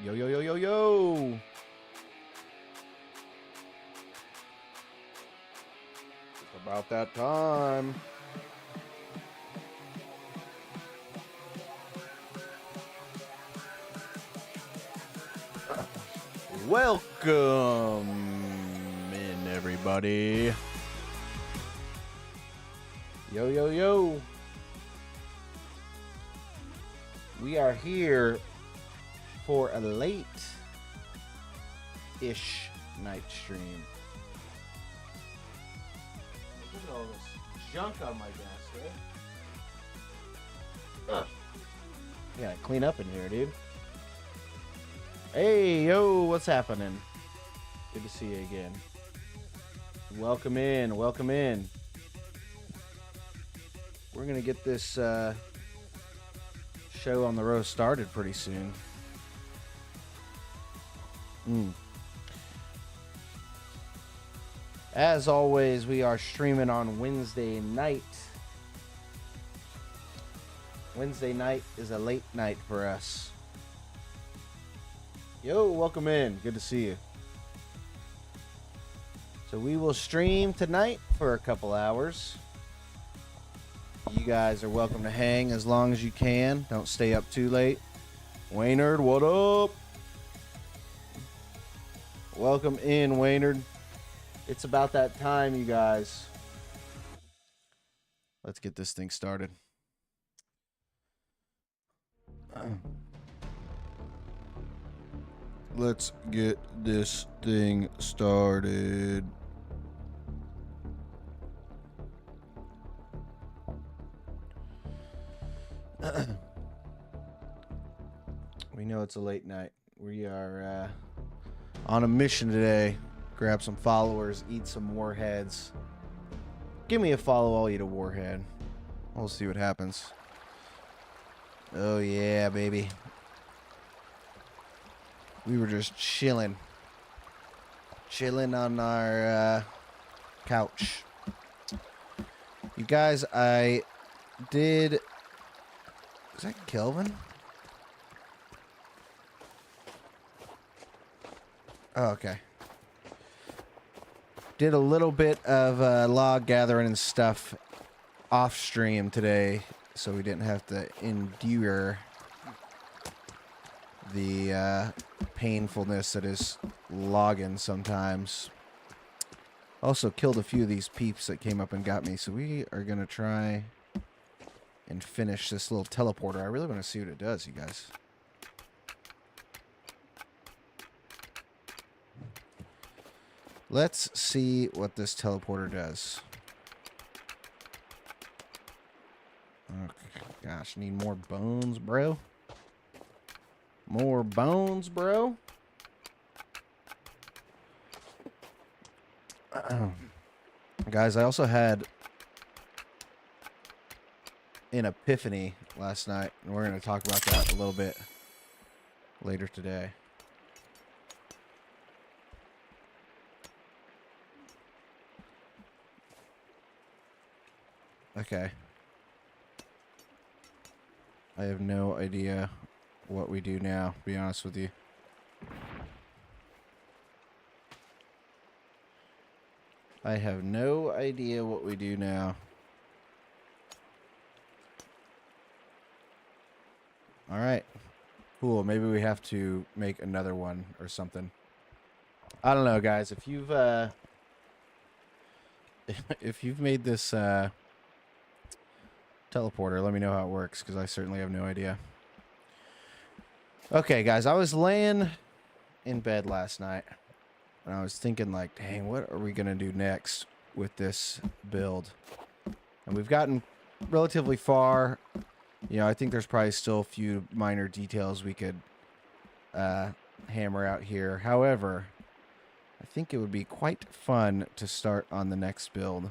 Yo, yo, yo, yo, yo. It's about that time. Welcome in, everybody. Yo, yo, yo. We are here for a late-ish night stream. Look at all this junk on my desk, eh? Yeah, clean up in here, dude. Hey, yo, what's happening? Good to see you again. Welcome in, welcome in. We're gonna get this show on the road started pretty soon. As always, we are streaming on Wednesday night. Wednesday night is a late night for us. Yo, welcome in. Good to see you. So we will stream tonight for a couple hours. You guys are welcome to hang as long as you can. Don't stay up too late. Waynard, what up? Welcome in, Waynard. It's about that time, you guys. Let's get this thing started. Let's get this thing started. We know it's a late night. We are on a mission today. Grab some followers, eat some warheads. Give me a follow, I'll eat a warhead. We'll see what happens. Oh yeah, baby. We were just chilling. Chilling on our couch. You guys, I did... Is that Kelvin? Oh, okay. Did a little bit of log gathering and stuff off stream today, so we didn't have to endure the painfulness that is logging sometimes. Also killed a few of these peeps that came up and got me, so we are going to try and finish this little teleporter. I really want to see what it does, you guys. Let's see what this teleporter does. Oh, gosh, need more bones, bro. More bones, bro. Guys, I also had an epiphany last night, and we're going to talk about that a little bit later today. Okay. I have no idea what we do now, to be honest with you. I have no idea what we do now. Alright. Cool. Maybe we have to make another one or something. I don't know, guys. If you've if you've made this teleporter, let me know how it works, because I certainly have no idea. Okay, guys, I was laying in bed last night, and I was thinking, like, dang, what are we going to do next with this build? And we've gotten relatively far. You know, I think there's probably still a few minor details we could hammer out here. However, I think it would be quite fun to start on the next build.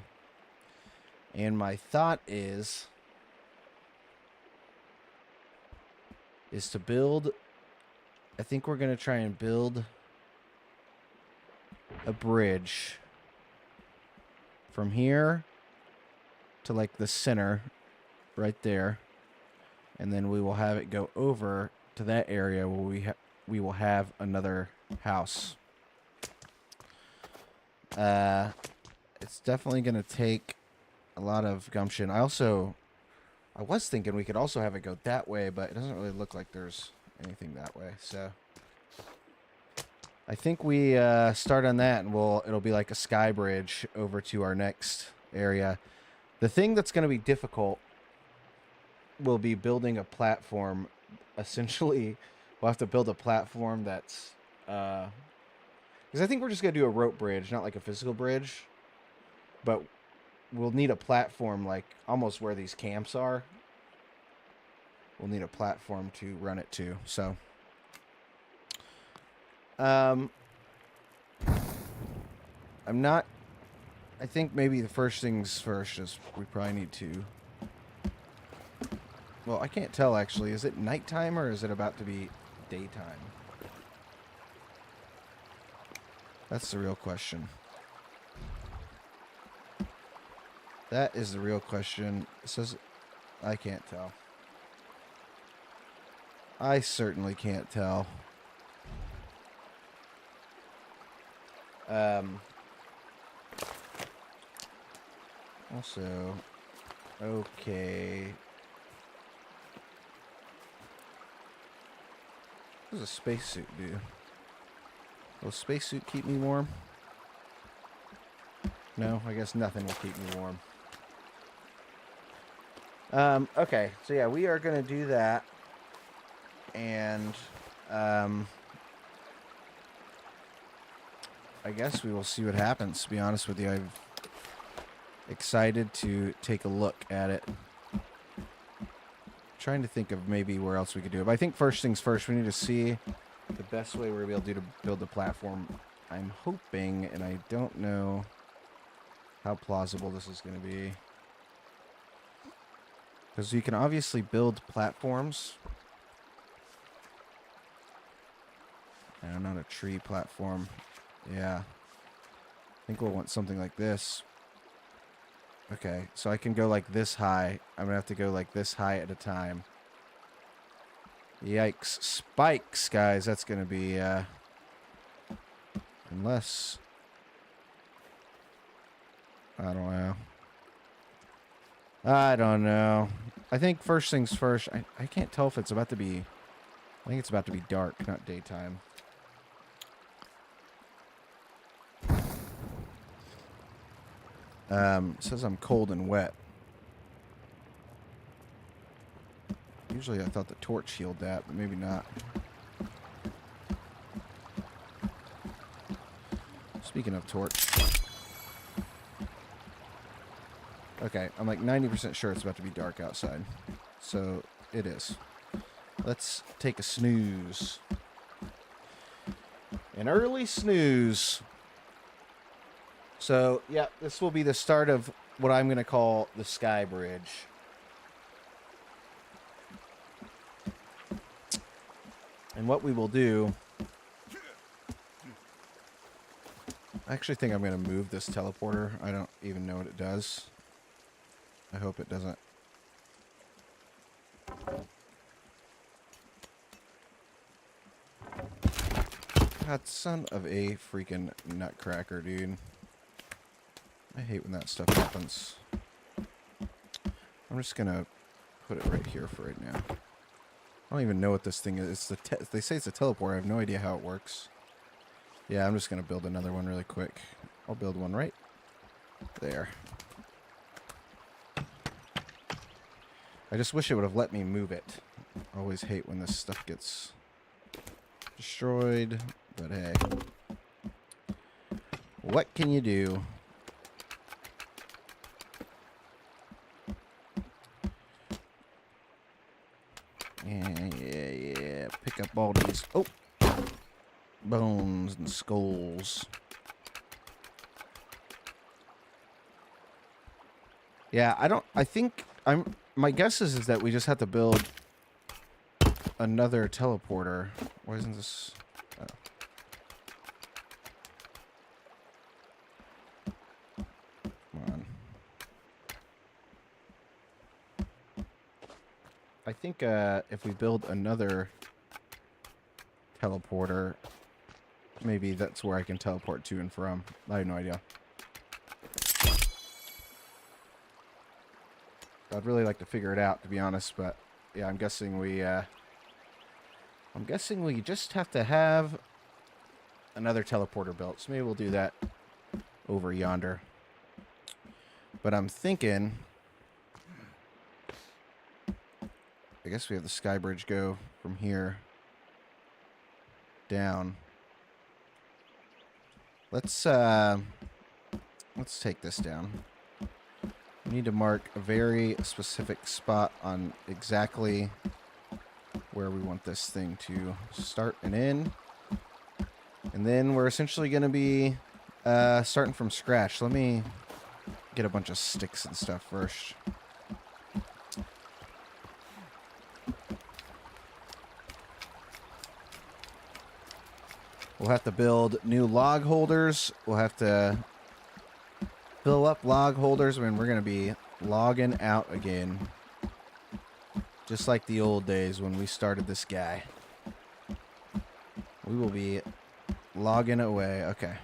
And my thought is to build... I think we're going to try and build a bridge from here to, like, the center right there. And then we will have it go over to that area where we we will have another house. It's definitely going to take a lot of gumption. I was thinking we could also have it go that way, but it doesn't really look like there's anything that way. So I think we start on that, and it'll be like a sky bridge over to our next area. The thing that's going to be difficult will be building a platform. Essentially, we'll have to build a platform that's because I think we're just going to do a rope bridge, not like a physical bridge, but we'll need a platform like almost where these camps are. We'll need a platform to run it to. So I'm not, I think maybe the first things first is we probably need to, well, I can't tell actually. Is it nighttime or is it about to be daytime? That's the real question. That is the real question. It says, I can't tell. I certainly can't tell. Also, okay. What does a spacesuit do? Will a spacesuit keep me warm? No, I guess nothing will keep me warm. Okay, so yeah, we are going to do that. And, I guess we will see what happens, to be honest with you. I'm excited to take a look at it. Trying to think of maybe where else we could do it. But I think first things first, we need to see the best way we're able to do to build the platform. I'm hoping, and I don't know how plausible this is going to be. Because you can obviously build platforms. No, not a tree platform. Yeah. I think we'll want something like this. Okay, so I can go like this high. I'm going to have to go like this high at a time. Yikes. Spikes, guys. That's going to be, unless... I don't know. I don't know. I think first things first. I can't tell if it's about to be... I think it's about to be dark, not daytime. It says I'm cold and wet. Usually I thought the torch healed that, but maybe not. Speaking of torch. Okay, I'm like 90% sure it's about to be dark outside. So, it is. Let's take a snooze. An early snooze. So, yeah, this will be the start of what I'm going to call the Sky Bridge. And what we will do... I actually think I'm going to move this teleporter. I don't even know what it does. I hope it doesn't. God, son of a freaking nutcracker, dude. I hate when that stuff happens. I'm just gonna put it right here for right now. I don't even know what this thing is. It's they say it's a teleport. I have no idea how it works. Yeah, I'm just gonna build another one really quick. I'll build one right there. I just wish it would have let me move it. I always hate when this stuff gets destroyed, but hey. What can you do? Yeah. Pick up all these. Oh! Bones and skulls. Yeah, I think my guess is that we just have to build another teleporter. Why isn't this? Oh. Come on. I think if we build another teleporter. Maybe that's where I can teleport to and from. I have no idea. I'd really like to figure it out, to be honest, but yeah, I'm guessing we just have to have another teleporter built. So maybe we'll do that over yonder. But I'm thinking, I guess we have the sky bridge go from here down. Let's take this down. We need to mark a very specific spot on exactly where we want this thing to start and end. And then we're essentially going to be starting from scratch. Let me get a bunch of sticks and stuff first. We'll have to build new log holders. We'll have to fill up log holders. I mean, we're going to be logging out again. Just like the old days when we started this guy. We will be logging away. Okay.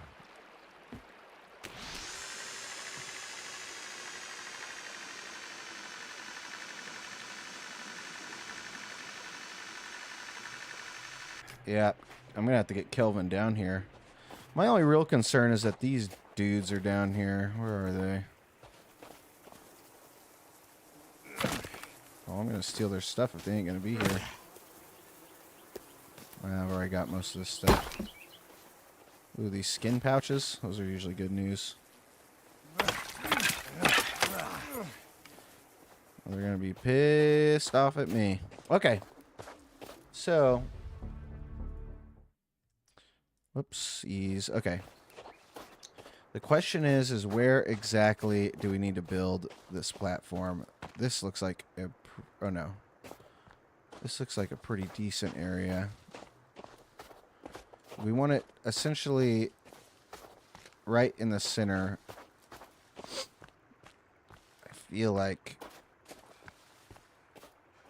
Yeah, I'm gonna have to get Kelvin down here. My only real concern is that these dudes are down here. Where are they? Oh, I'm gonna steal their stuff if they ain't gonna be here. I've already got most of this stuff. Ooh, these skin pouches. Those are usually good news. They're gonna be pissed off at me. Okay. So... Whoopsies. Okay. The question is where exactly do we need to build this platform? This looks like a... Oh, no. This looks like a pretty decent area. We want it essentially right in the center. I feel like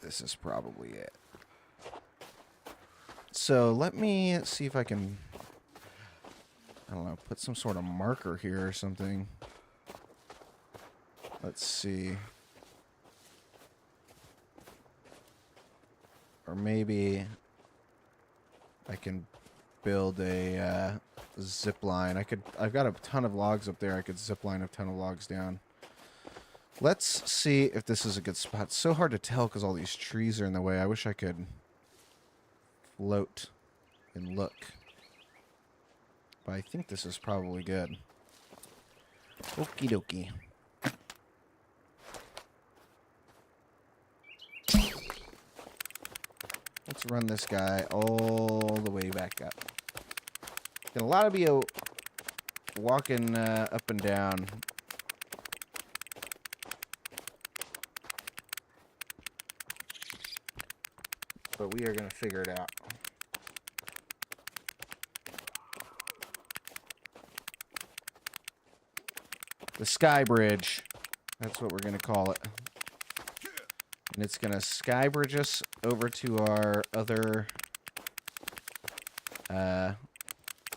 this is probably it. So let me see if I can... I don't know, put some sort of marker here or something. Let's see. Or maybe I can build a zip line. I've got a ton of logs up there. I could zip line a ton of logs down. Let's see if this is a good spot. It's so hard to tell because all these trees are in the way. I wish I could float and look. But I think this is probably good. Okie dokie. Let's run this guy all the way back up. Gonna a lot of be walking up and down. But we are gonna figure it out. The sky bridge. That's what we're going to call it. And it's going to sky bridge us over to our other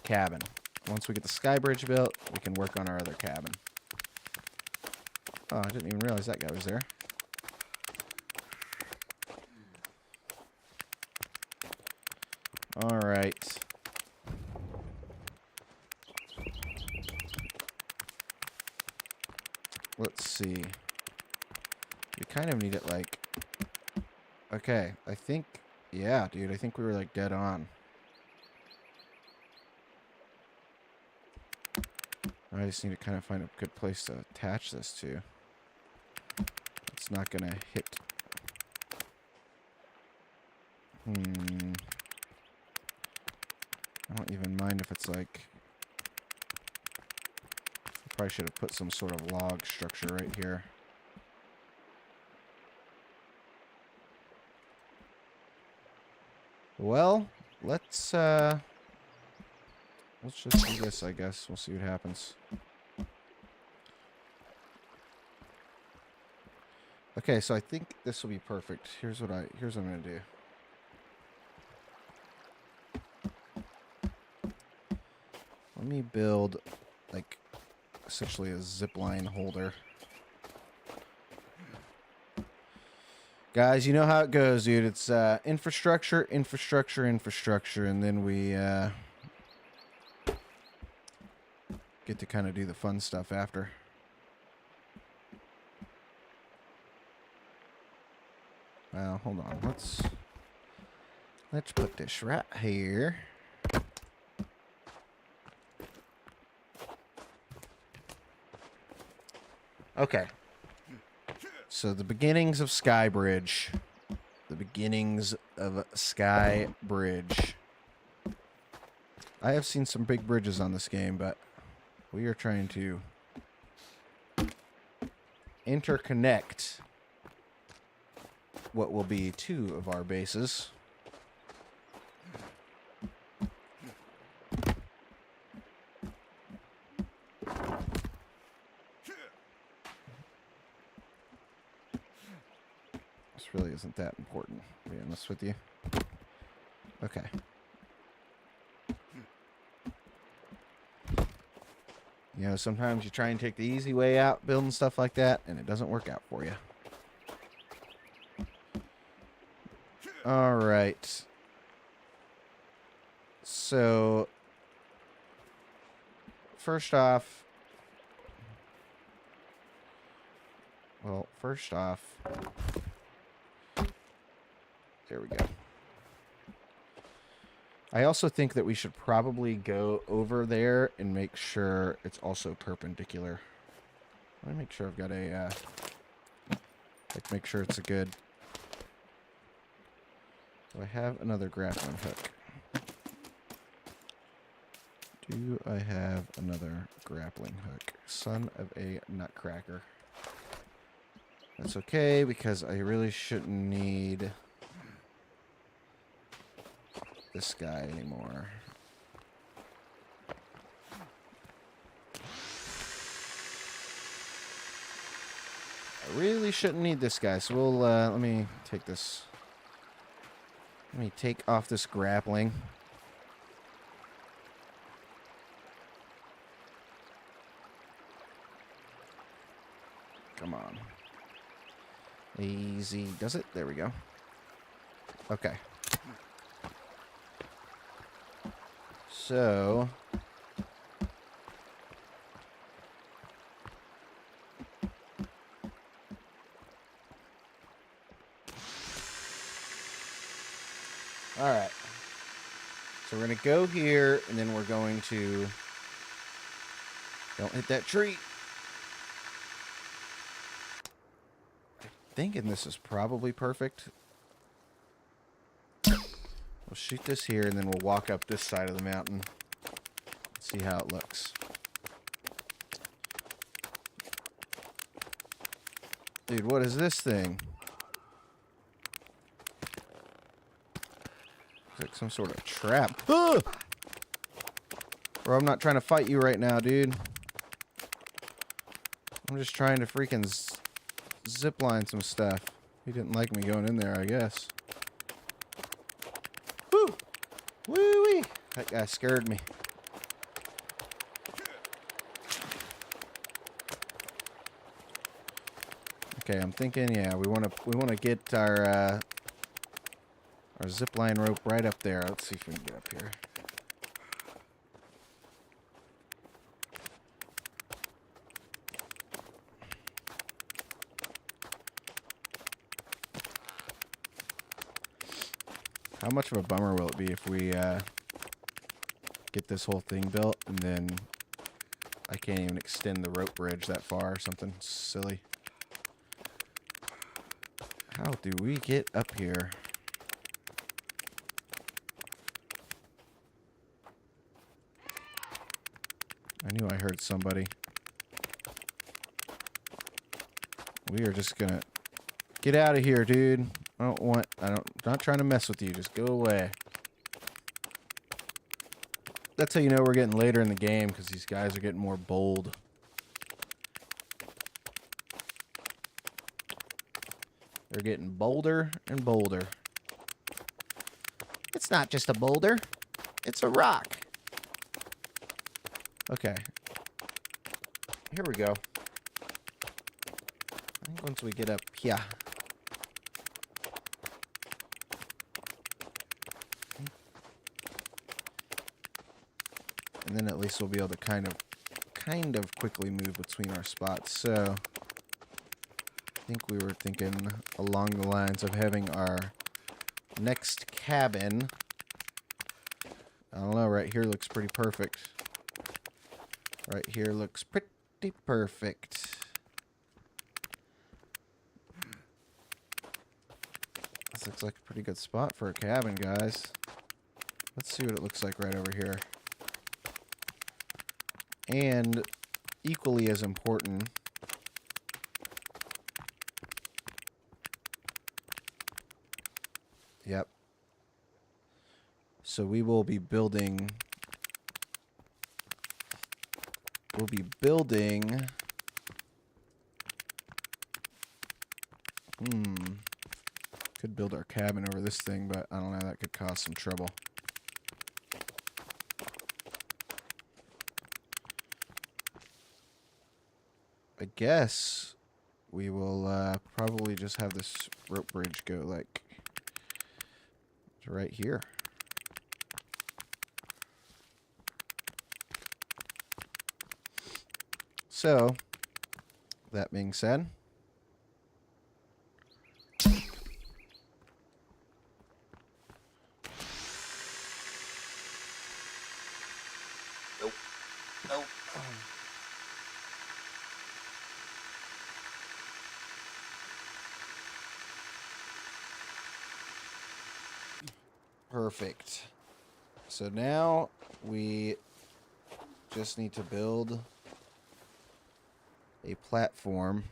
cabin. Once we get the sky bridge built, we can work on our other cabin. Oh, I didn't even realize that guy was there. All right. Let's see. We kind of need it like... Okay, I think... Yeah, dude, I think we were like dead on. I just need to kind of find a good place to attach this to. It's not gonna hit... I don't even mind if it's like... Probably should have put some sort of log structure right here. Well, let's just do this, I guess. We'll see what happens. Okay, so I think this will be perfect. Here's what I'm gonna do. Let me build, like, essentially a zipline holder. Guys, you know how it goes, dude. It's infrastructure, infrastructure, infrastructure, and then we get to kind of do the fun stuff after. Well, hold on. Let's put this right here. Okay. So the beginnings of Skybridge. The beginnings of Skybridge. I have seen some big bridges on this game, but we are trying to interconnect what will be 2 of our bases. This really isn't that important, to be honest with you. Okay. You know, sometimes you try and take the easy way out, building stuff like that, and it doesn't work out for you. All right. So, first off, there we go. I also think that we should probably go over there and make sure it's also perpendicular. Let me make sure I've got a, like, make sure it's a good... Do I have another grappling hook? Do I have another grappling hook? Son of a nutcracker. That's okay, because I really shouldn't need this guy anymore. I really shouldn't need this guy, so we'll, let me take this. Let me take off this grappling. Come on. Easy. Does it? There we go. Okay. So... Alright. So we're going to go here, and then we're going to... Don't hit that tree. Thinking this is probably perfect. We'll shoot this here, and then we'll walk up this side of the mountain. See how it looks. Dude, what is this thing? It's like some sort of trap. Ah! Bro, I'm not trying to fight you right now, dude. I'm just trying to freaking zipline some stuff. He didn't like me going in there, I guess. Woo! Woo-wee! That guy scared me. Okay, I'm thinking, yeah, we want to get our zipline rope right up there. Let's see if we can get up here. How much of a bummer will it be if we get this whole thing built and then I can't even extend the rope bridge that far or something silly? How do we get up here? I knew I heard somebody. We are just gonna get out of here, dude. I'm not trying to mess with you. Just go away. That's how you know we're getting later in the game, because these guys are getting more bold. They're getting bolder and bolder. It's not just a boulder. It's a rock. Okay. Here we go. I think once we get up here. And then at least we'll be able to kind of quickly move between our spots. So I think we were thinking along the lines of having our next cabin. I don't know, right here looks pretty perfect. Right here looks pretty perfect. This looks like a pretty good spot for a cabin, guys. Let's see what it looks like right over here. And equally as important, yep. So we will be building, could build our cabin over this thing, but I don't know, that could cause some trouble. I guess we will probably just have this rope bridge go like to right here. So, that being said, nope. Perfect. So now we just need to build a platform.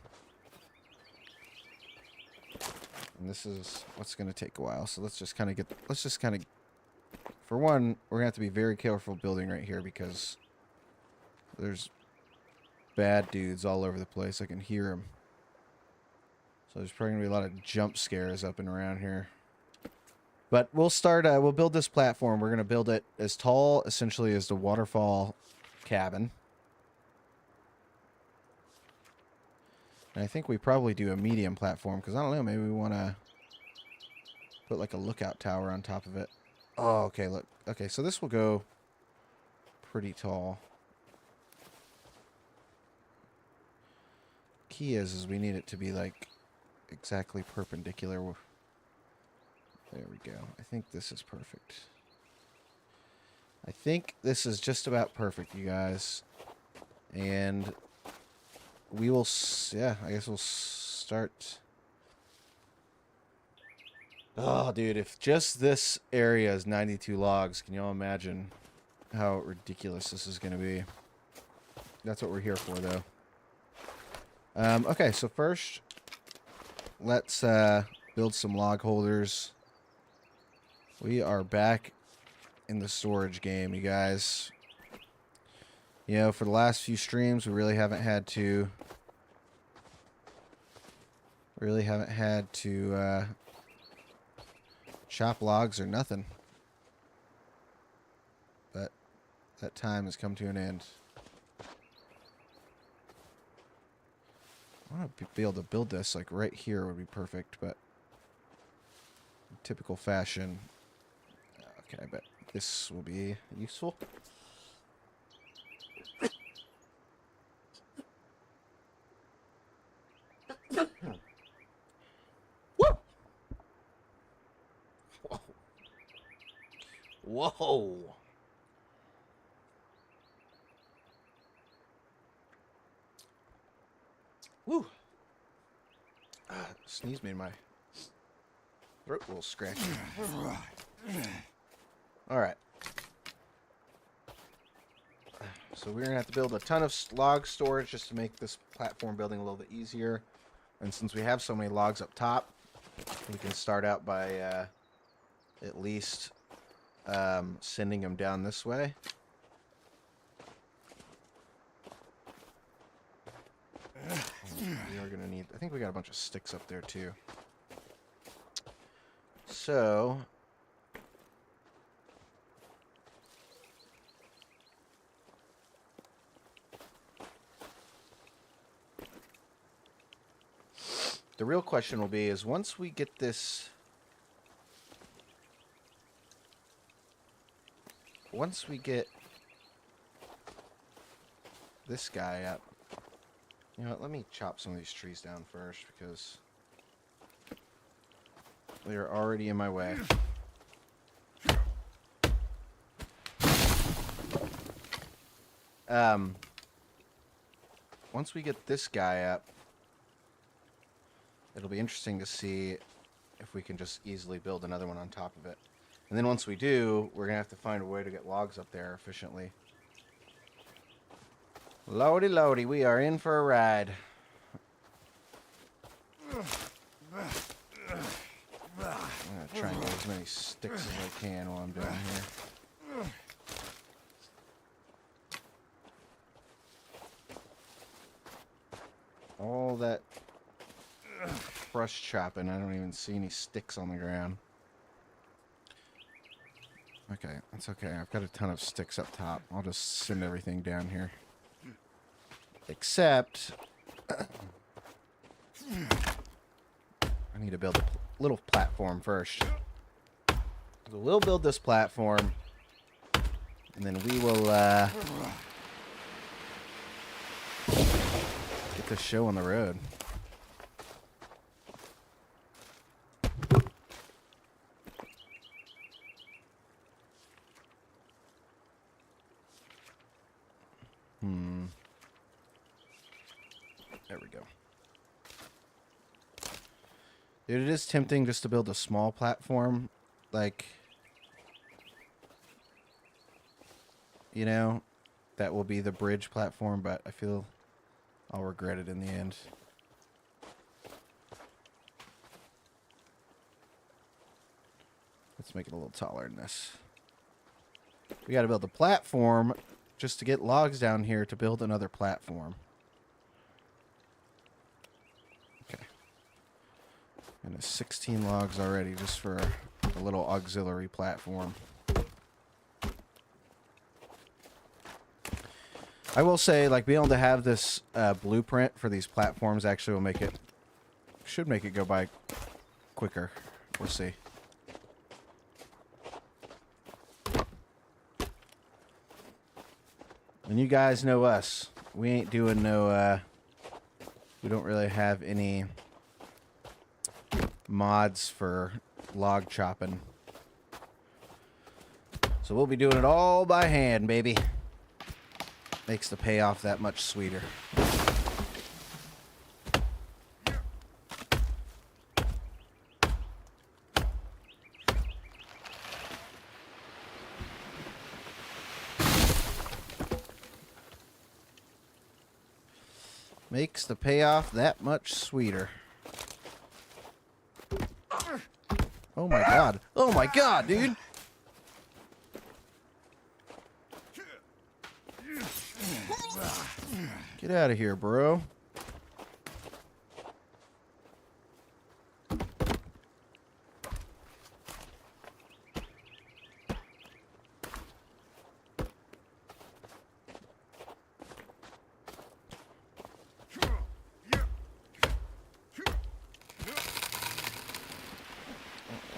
And this is what's going to take a while. So let's just kind of for one, we're going to have to be very careful building right here because there's bad dudes all over the place. I can hear them. So there's probably going to be a lot of jump scares up and around here. But we'll start, we'll build this platform. We're going to build it as tall, essentially, as the waterfall cabin. And I think we probably do a medium platform, because I don't know, maybe we want to put like a lookout tower on top of it. Oh, okay, look. Okay, so this will go pretty tall. Key is we need it to be like exactly perpendicular. There we go. I think this is perfect. I think this is just about perfect, you guys. And we will, yeah, I guess we'll start. Oh, dude, if just this area is 92 logs, can y'all imagine how ridiculous this is going to be? That's what we're here for, though. Okay, so first, let's build some log holders. We are back in the storage game, you guys. You know, for the last few streams, we really haven't had to chop logs or nothing. But that time has come to an end. I want to be able to build this like right here would be perfect, but in typical fashion. Okay, I bet this will be useful. Woo! Whoa! Whoa! Woo! Sneeze made my throat a little scratchy. Alright. So we're going to have to build a ton of log storage just to make this platform building a little bit easier. And since we have so many logs up top, we can start out by at least sending them down this way. We are going to need... I think we got a bunch of sticks up there, too. So... The real question will be is once we get this... Once we get this guy up... You know what, let me chop some of these trees down first because they're already in my way. Once we get this guy up, it'll be interesting to see if we can just easily build another one on top of it. And then once we do, we're going to have to find a way to get logs up there efficiently. Lordy, lordy, we are in for a ride. I'm going to try and get as many sticks as I can while I'm down here. All that brush chopping, I don't even see any sticks on the ground. Okay, that's okay. I've got a ton of sticks up top. I'll just send everything down here. Except... I need to build a little platform first. So we'll build this platform, and then we will get this show on the road. There we go. Dude, it is tempting just to build a small platform, like, you know, that will be the bridge platform, but I feel I'll regret it in the end. Let's make it a little taller than this. We got to build a platform just to get logs down here to build another platform. Okay. And there's 16 logs already just for a little auxiliary platform. I will say, like, being able to have this blueprint for these platforms actually will make it, should make it go by quicker. We'll see. And you guys know us. We ain't doing no, we don't really have any mods for log chopping. So we'll be doing it all by hand, baby. Makes the payoff that much sweeter. Makes the payoff that much sweeter. Oh my god. Oh my god, dude. Get out of here, bro.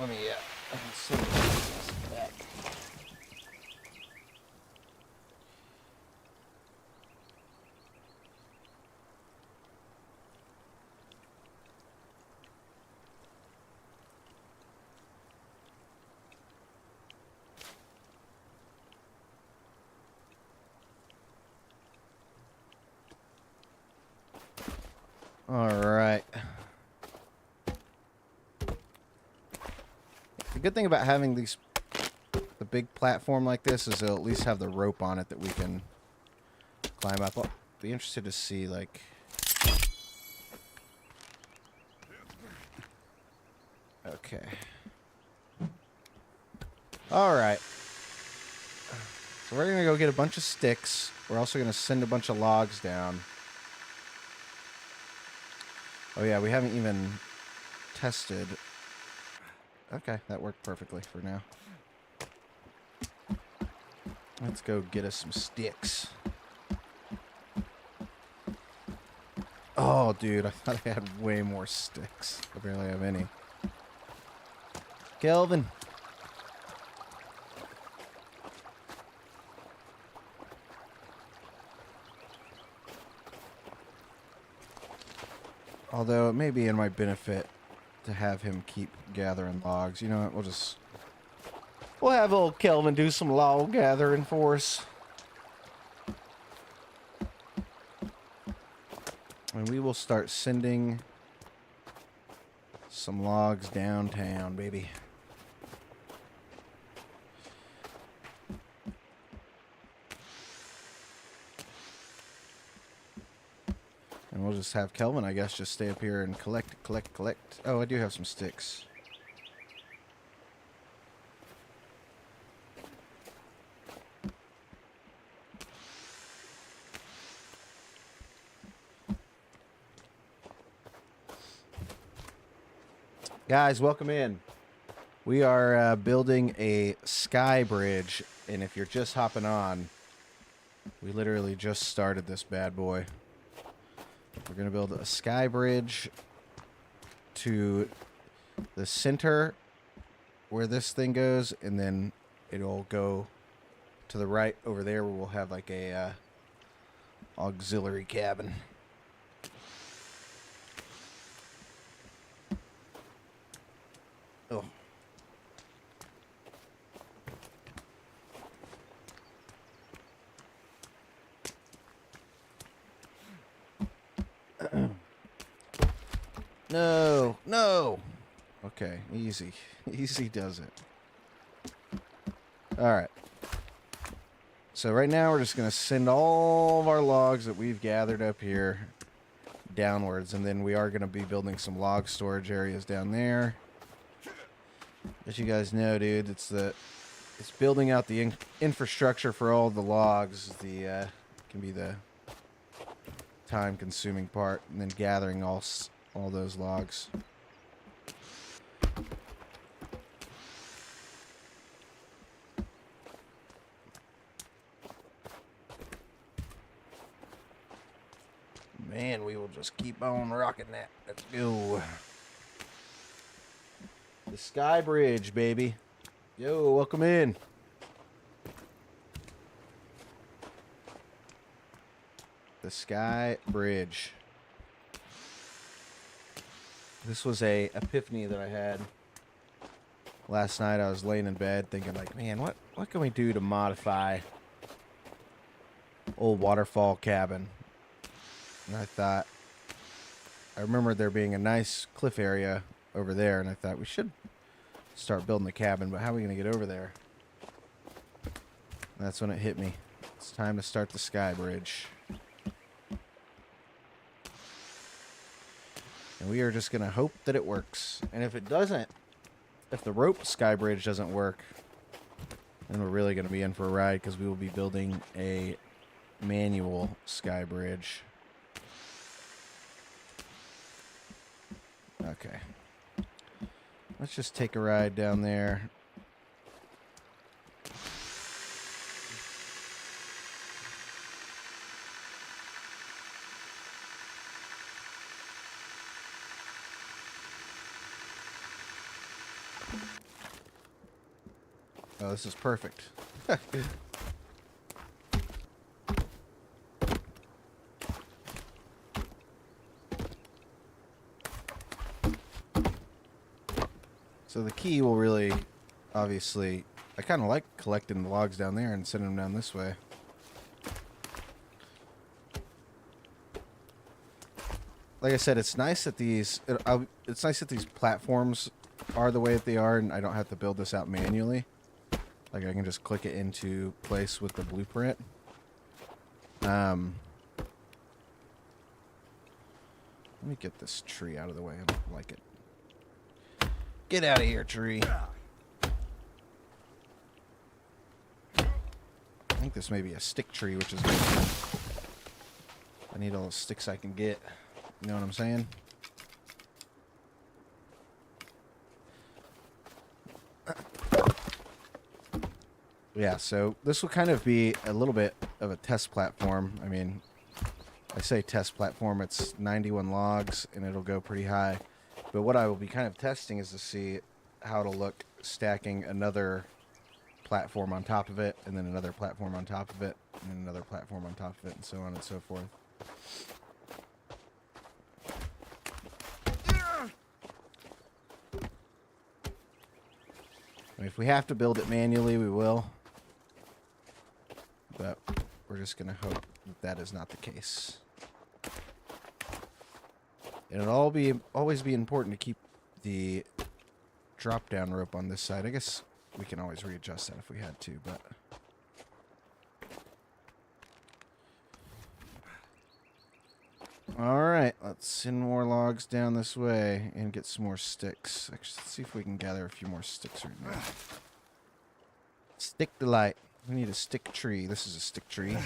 Let me send this back. All right. The good thing about having the big platform like this is it'll at least have the rope on it that we can climb up. I'll be interested to see, like... Okay. Alright. So we're going to go get a bunch of sticks. We're also going to send a bunch of logs down. Oh yeah, we haven't even tested... Okay, that worked perfectly for now. Let's go get us some sticks. Oh, Oh, dude, I thought I had way more sticks. I barely have any. Kelvin. Although it may be in my benefit to have him keep gathering logs. You know what? We'll have old Kelvin do some log gathering for us. And we will start sending some logs downtown, baby. And we'll just have Kelvin, I guess, just stay up here and collect. Oh, I do have some sticks. Guys, welcome in. We are building a sky bridge, and if you're just hopping on, we literally just started this bad boy. We're going to build a sky bridge to the center where this thing goes, and then it'll go to the right over there where we'll have like a auxiliary cabin. Oh. No. Okay, easy. Easy does it. Alright. So right now we're just going to send all of our logs that we've gathered up here downwards, and then we are going to be building some log storage areas down there. As you guys know, dude, it's building out the infrastructure for all the logs. Can be the time-consuming part, and then gathering all those logs. Man, we will just keep on rocking that. Let's go. The Sky Bridge, baby. Yo, welcome in. The Sky Bridge. This was a epiphany that I had last night. I was laying in bed thinking like, man, what can we do to modify old Waterfall cabin? And I remember there being a nice cliff area over there, and I thought we should start building the cabin, but how are we going to get over there? And that's when it hit me. It's time to start the Sky Bridge. And we are just going to hope that it works. And if it doesn't, if the rope Sky Bridge doesn't work, then we're really going to be in for a ride, because we will be building a manual Sky Bridge. Okay. Let's just take a ride down there. Oh, this is perfect. So the key will really, obviously, I kind of like collecting the logs down there and sending them down this way. Like I said, it's nice that these platforms are the way that they are, and I don't have to build this out manually. Like, I can just click it into place with the blueprint. Let me get this tree out of the way. I don't like it. Get out of here, tree. I think this may be a stick tree, which is good. I need all the sticks I can get. You know what I'm saying? Yeah, so this will kind of be a little bit of a test platform. I mean, I say test platform, it's 91 logs, and it'll go pretty high. But what I will be kind of testing is to see how it'll look stacking another platform on top of it, and then another platform on top of it, and then another platform on top of it, and so on and so forth. I mean, if we have to build it manually, we will. But we're just going to hope that that is not the case. And it'll always be important to keep the drop-down rope on this side. I guess we can always readjust that if we had to, but... Alright, let's send more logs down this way and get some more sticks. Actually, let's see if we can gather a few more sticks right now. Stick delight. We need a stick tree. This is a stick tree.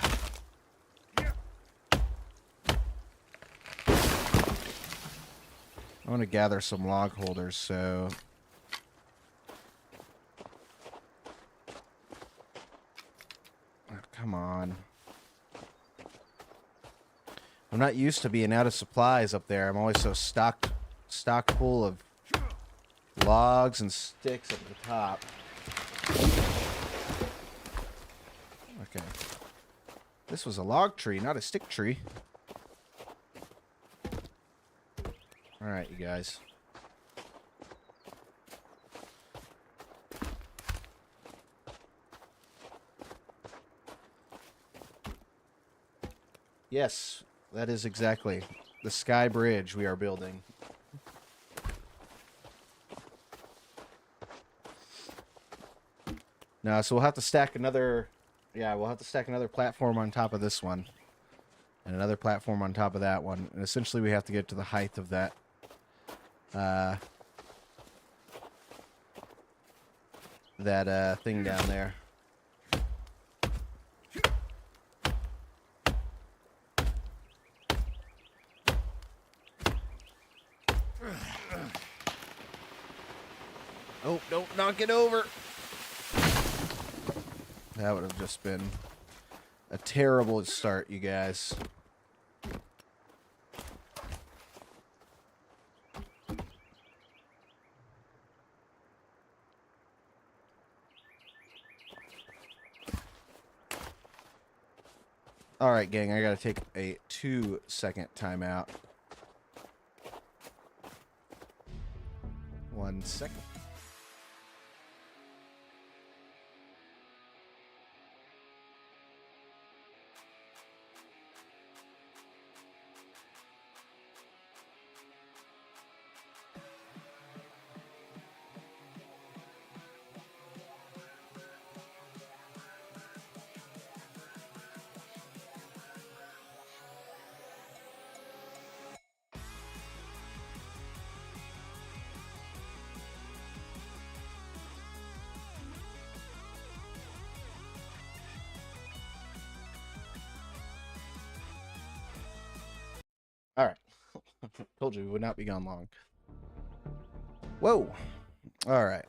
I want to gather some log holders, so... Oh, come on. I'm not used to being out of supplies up there. I'm always so stocked full of logs and sticks up at the top. Okay. This was a log tree, not a stick tree. Alright, you guys. Yes, that is exactly the sky bridge we are building. Now, so we'll have to stack another... Yeah, we'll have to stack another platform on top of this one. And another platform on top of that one. And essentially we have to get to the height of that... thing down there. Oh, don't knock it over. That would have just been a terrible start, you guys. Alright, gang, I gotta take a 2-second timeout. 1 second. Alright. Told you we would not be gone long. Whoa! Alright.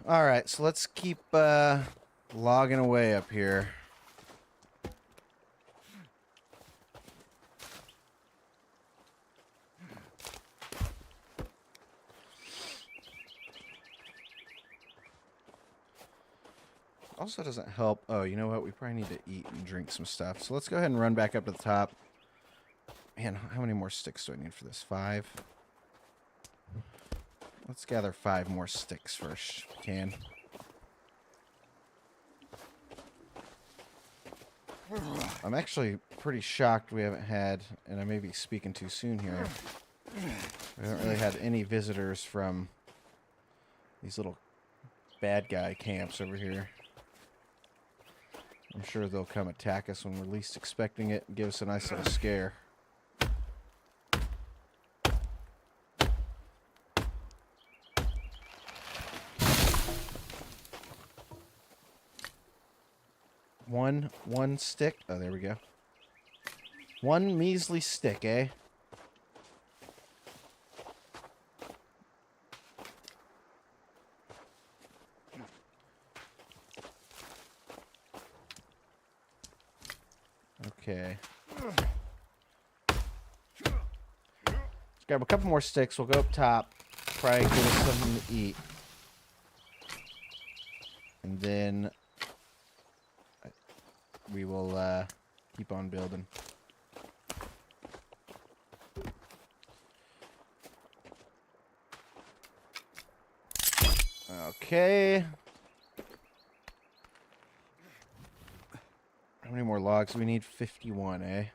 Alright, so let's keep logging away up here. Also doesn't help. Oh, you know what? We probably need to eat and drink some stuff. So let's go ahead and run back up to the top. Man, how many more sticks do I need for this? 5? Let's gather 5 more sticks first, if we can. I'm actually pretty shocked we haven't had, and I may be speaking too soon here, we haven't really had any visitors from these little bad guy camps over here. I'm sure they'll come attack us when we're least expecting it and give us a nice little scare. One stick. Oh, there we go. One measly stick, eh? Okay. Let's grab a couple more sticks. We'll go up top. Probably get us something to eat. And then we will keep on building. Okay. How many more logs? We need 51, eh?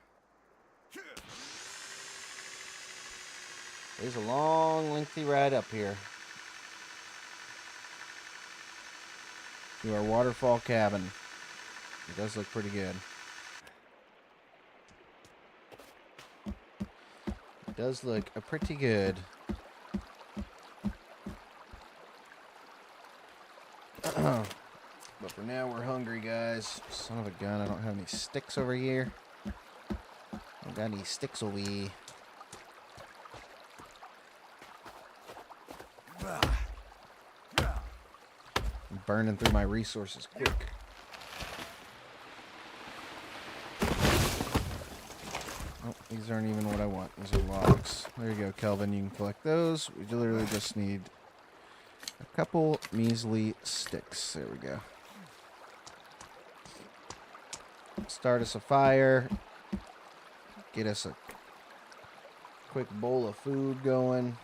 There's a long, lengthy ride up here to our waterfall cabin. It does look pretty good. It does look pretty good. But for now, we're hungry, guys. Son of a gun, I don't have any sticks over here. Don't got any sticks over here. I'm burning through my resources quick. Oh, these aren't even what I want. These are logs. There you go, Kelvin. You can collect those. We literally just need a couple measly sticks. There we go. Start us a fire. Get us a quick bowl of food going.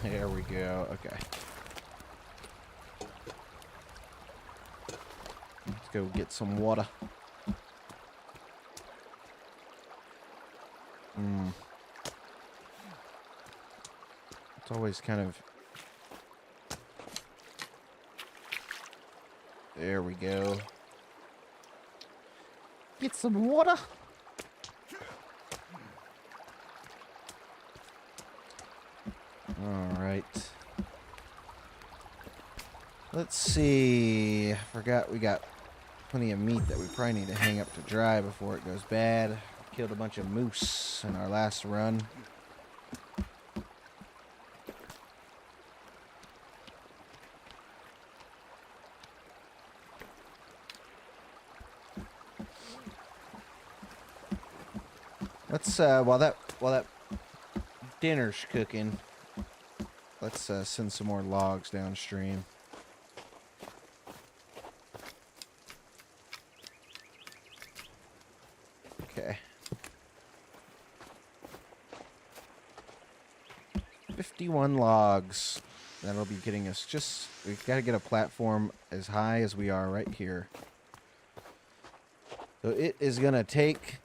There we go. Okay. Let's go get some water. It's always kind of... There we go. Get some water. Alright. Let's see. Forgot we got plenty of meat that we probably need to hang up to dry before it goes bad. Killed a bunch of moose in our last run. Let's while that dinner's cooking, let's send some more logs downstream. Okay. 51 logs. That'll be getting us just... We've got to get a platform as high as we are right here. So it is going to take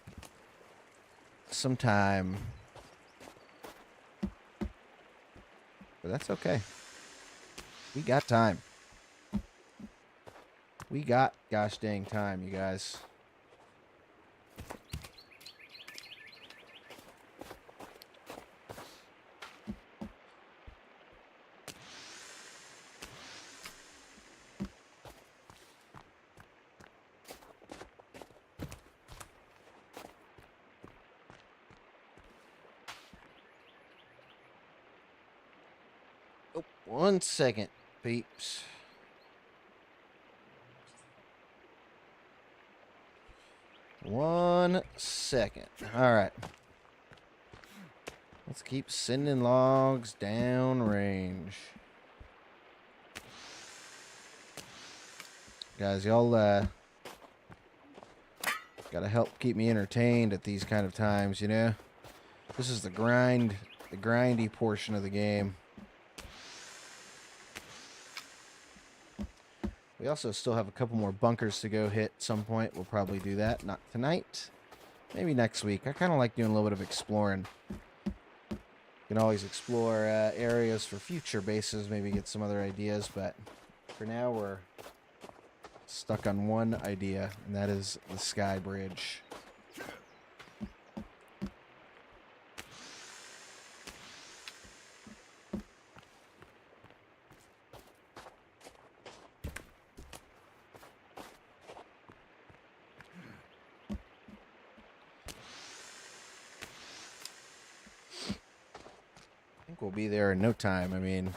some time. But that's okay. We got time. We got gosh dang time, you guys. Oh, 1 second, peeps. One second. All right. Let's keep sending logs down range. Guys, y'all gotta help keep me entertained at these kind of times, you know? This is the grindy portion of the game. We also still have a couple more bunkers to go hit at some point. We'll probably do that. Not tonight. Maybe next week. I kind of like doing a little bit of exploring. You can always explore areas for future bases. Maybe get some other ideas. But for now, we're stuck on one idea. And that is the sky bridge. think we'll be there in no time. I mean,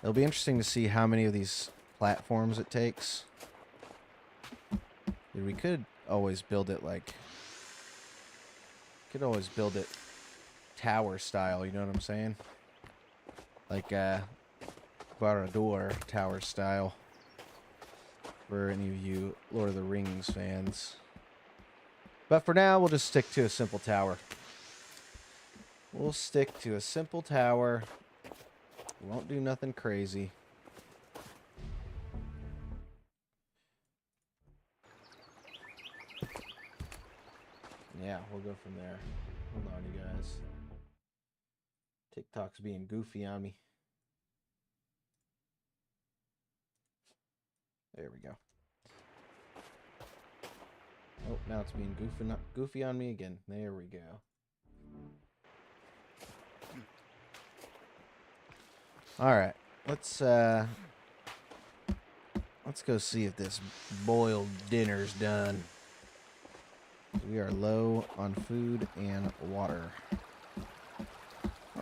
it'll be interesting to see how many of these platforms it takes. We could always build it like... Could always build it tower style, you know what I'm saying? Like Barad-dûr tower style. For any of you Lord of the Rings fans. But for now, we'll just stick to a simple tower. We'll stick to a simple tower. We won't do nothing crazy. Yeah, we'll go from there. Hold on, you guys. TikTok's being goofy on me. There we go. Oh, now it's being goofy on me again. There we go. All right, let's go see if this boiled dinner's done. We are low on food and water.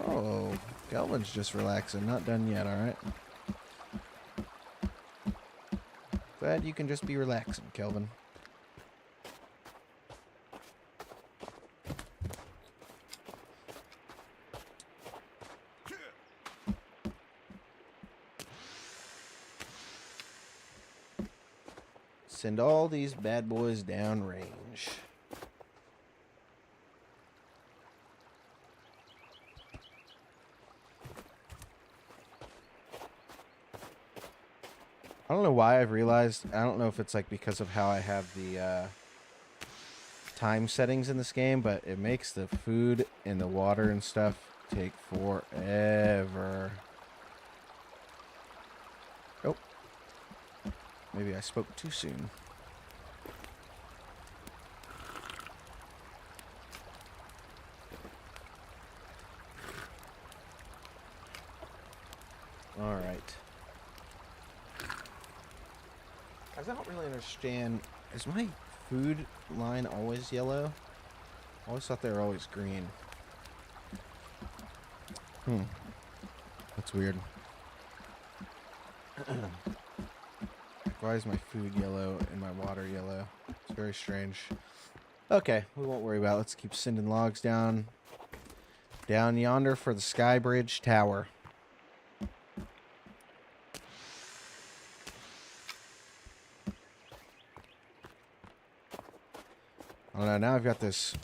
Oh, Kelvin's just relaxing. Not done yet, all right? Glad you can just be relaxing, Kelvin. Send all these bad boys downrange. I don't know why I've realized, I don't know if it's like because of how I have the time settings in this game, but it makes the food and the water and stuff take forever. Oh. Maybe I spoke too soon. All right. Guys, I don't really understand. Is my food line always yellow? I always thought they were always green. That's weird. Why is my food yellow and my water yellow? It's very strange. Okay, we won't worry about it. Let's keep sending logs down yonder for the Sky Bridge Tower. I don't know, now I've got this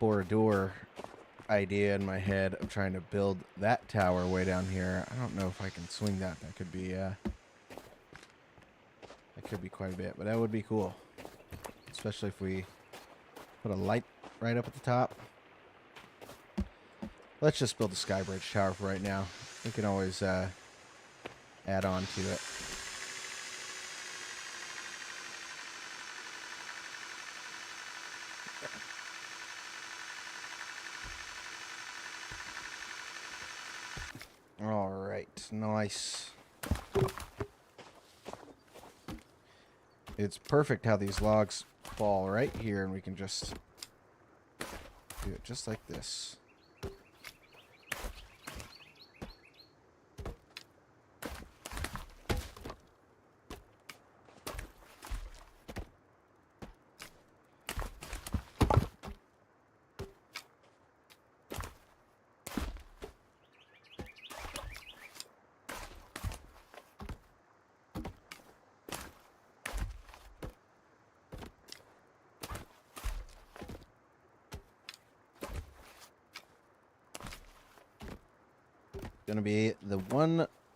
Barad-dûr idea in my head of trying to build that tower way down here. I don't know if I can swing that. That could be quite a bit, but that would be cool. Especially if we put a light right up at the top. Let's just build the Sky Bridge Tower for right now. We can always add on to it. All right, nice. It's perfect how these logs fall right here, and we can just do it just like this. Gonna be the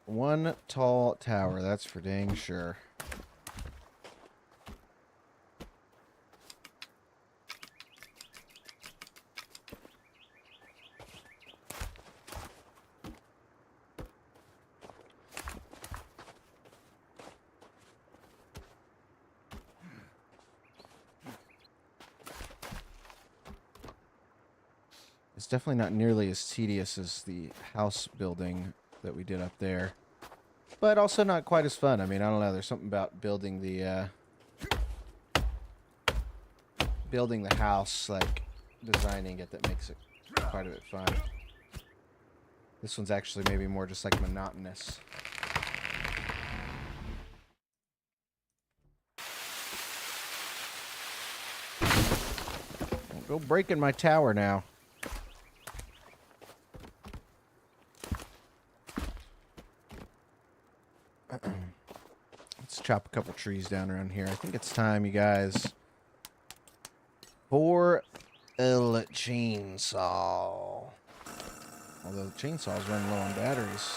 one tall tower, that's for dang sure. It's definitely not nearly as tedious as the house building that we did up there. But also not quite as fun. I mean, I don't know. There's something about building the house, like designing it, that makes it quite a bit fun. This one's actually maybe more just like monotonous. Don't go breaking my tower now. Let's chop a couple trees down around here. I think it's time, you guys, for a chainsaw. Although the chainsaw's running low on batteries.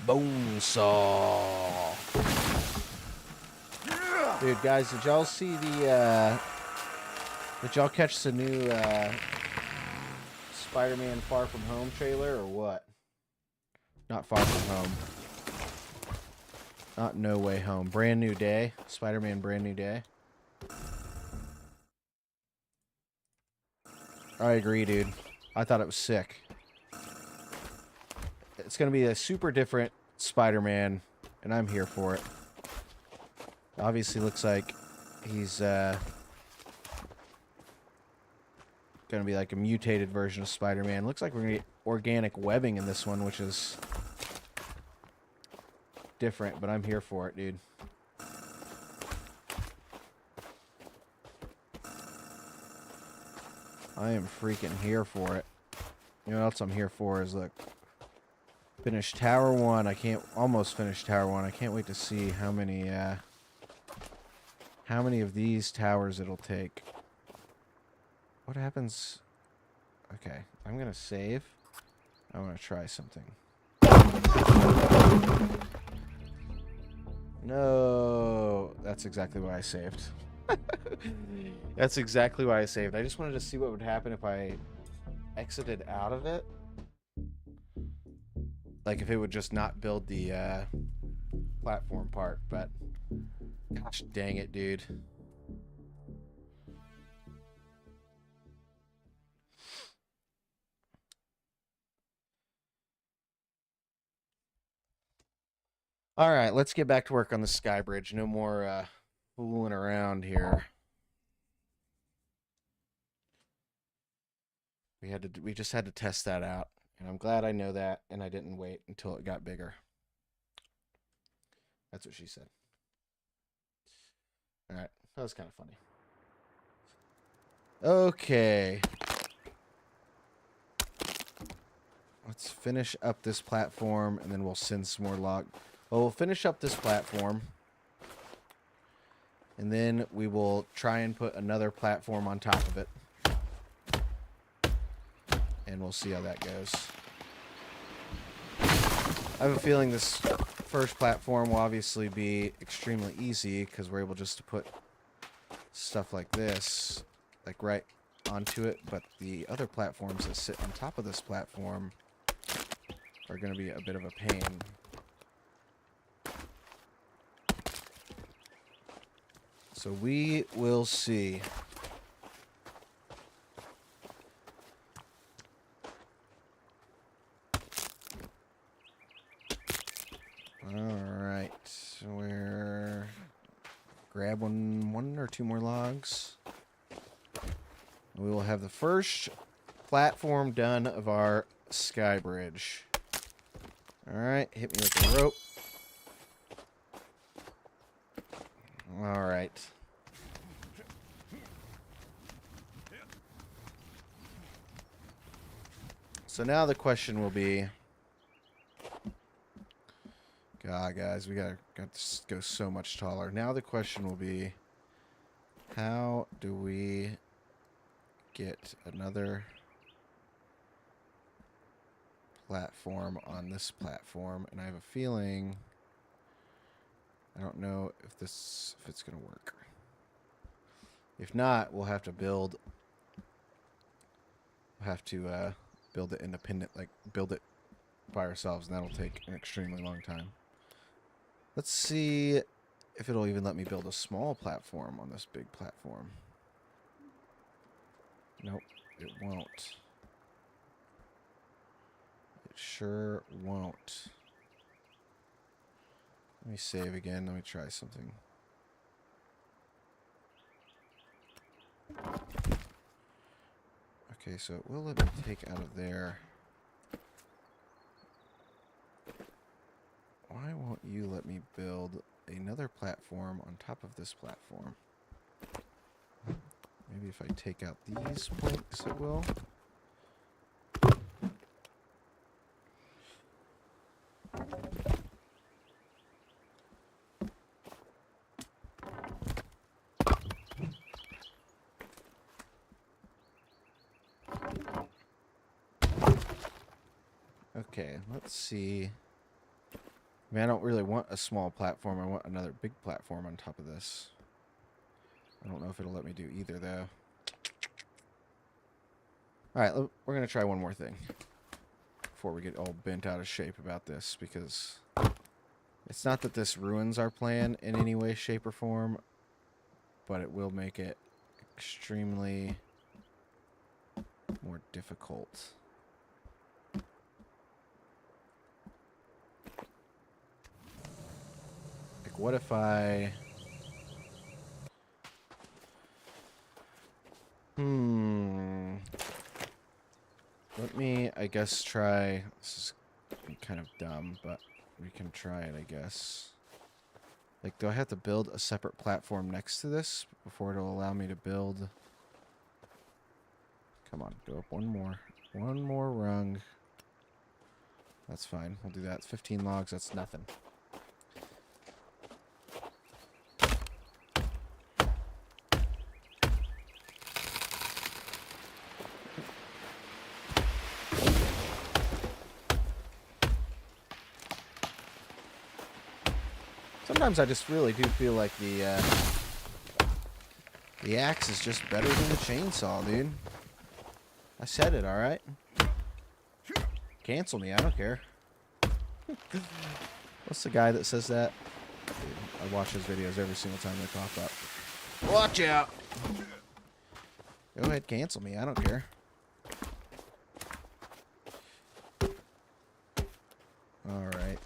Bone saw. Dude, guys, did y'all see the, did y'all catch the new, Spider-Man Far From Home trailer, or what? Not Far From Home. Not No Way Home. Brand New Day. Spider-Man Brand New Day. I agree, dude. I thought it was sick. It's going to be a super different Spider-Man, and I'm here for it. Obviously looks like he's going to be like a mutated version of Spider-Man. Looks like we're going to get organic webbing in this one, which is different, but I'm here for it, dude. I am freaking here for it. You know what else I'm here for is, look, finish Tower 1. I can't, almost finish Tower 1. I can't wait to see how many of these towers it'll take. What happens? Okay, I'm gonna save. I want to try something. No, that's exactly why I saved. That's exactly why I saved. I just wanted to see what would happen if I exited out of it. Like if it would just not build the platform part, but gosh dang it, dude. All right, let's get back to work on the sky bridge. No more fooling around here. We just had to test that out, and I'm glad I know that, and I didn't wait until it got bigger. That's what she said. All right, that was kind of funny. Okay. Let's finish up this platform, and then we'll send some more log. Well, we'll finish up this platform, and then we will try and put another platform on top of it. And we'll see how that goes. I have a feeling this first platform will obviously be extremely easy because we're able just to put stuff like this, like right onto it. But the other platforms that sit on top of this platform are going to be a bit of a pain. So we will see. Alright, so we're grab one or two more logs. We will have the first platform done of our sky bridge. Alright, hit me with the rope. Alright. So now the question will be, God, guys, we got to go so much taller. Now the question will be, how do we get another platform on this platform? And I have a feeling, I don't know if it's going to work. If not, we'll have to build. We'll have to build it independent, like build it by ourselves, and that'll take an extremely long time. Let's see if it'll even let me build a small platform on this big platform. Nope, it won't. It sure won't. Let me save again. Let me try something. Okay, so it will let me take out of there. Why won't you let me build another platform on top of this platform? Maybe if I take out these planks, it will. Okay, let's see. I mean, I don't really want a small platform. I want another big platform on top of this. I don't know if it'll let me do either, though. Alright, we're going to try one more thing before we get all bent out of shape about this, because it's not that this ruins our plan in any way, shape, or form, but it will make it extremely more difficult. Like, what if I... Let me, I guess, try... This is kind of dumb, but we can try it, I guess. Like, do I have to build a separate platform next to this before it'll allow me to build... Come on, go up one more. One more rung. That's fine. We'll do that. It's 15 logs. That's nothing. Sometimes I just really do feel like the axe is just better than the chainsaw, dude. I said it, alright? Cancel me, I don't care. What's the guy that says that? Dude, I watch his videos every single time they pop up. Watch out! Go ahead, cancel me, I don't care. Alright.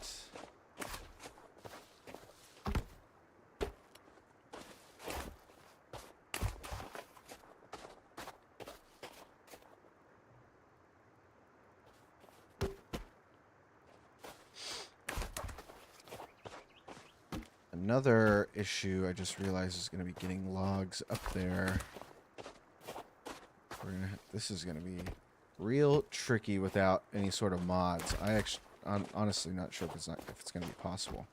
Another issue I just realized is going to be getting logs up there. This is going to be real tricky without any sort of mods. I'm honestly not sure if it's going to be possible.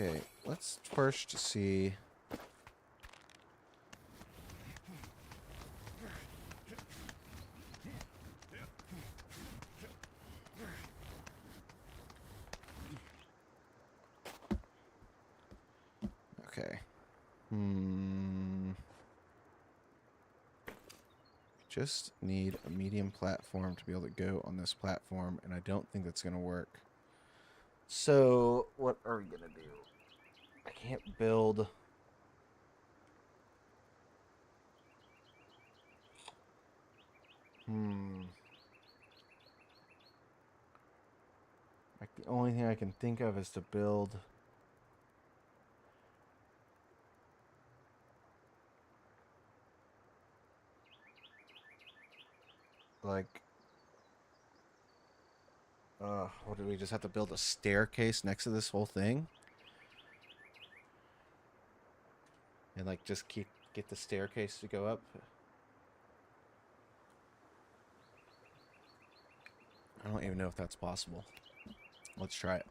Okay, let's first see. Okay. Just need a medium platform to be able to go on this platform, and I don't think that's going to work. So, what are we going to do? I can't build... Like, the only thing I can think of is to build... Like... what do we just have to build a staircase next to this whole thing? And, like, just get the staircase to go up? I don't even know if that's possible. Let's try it.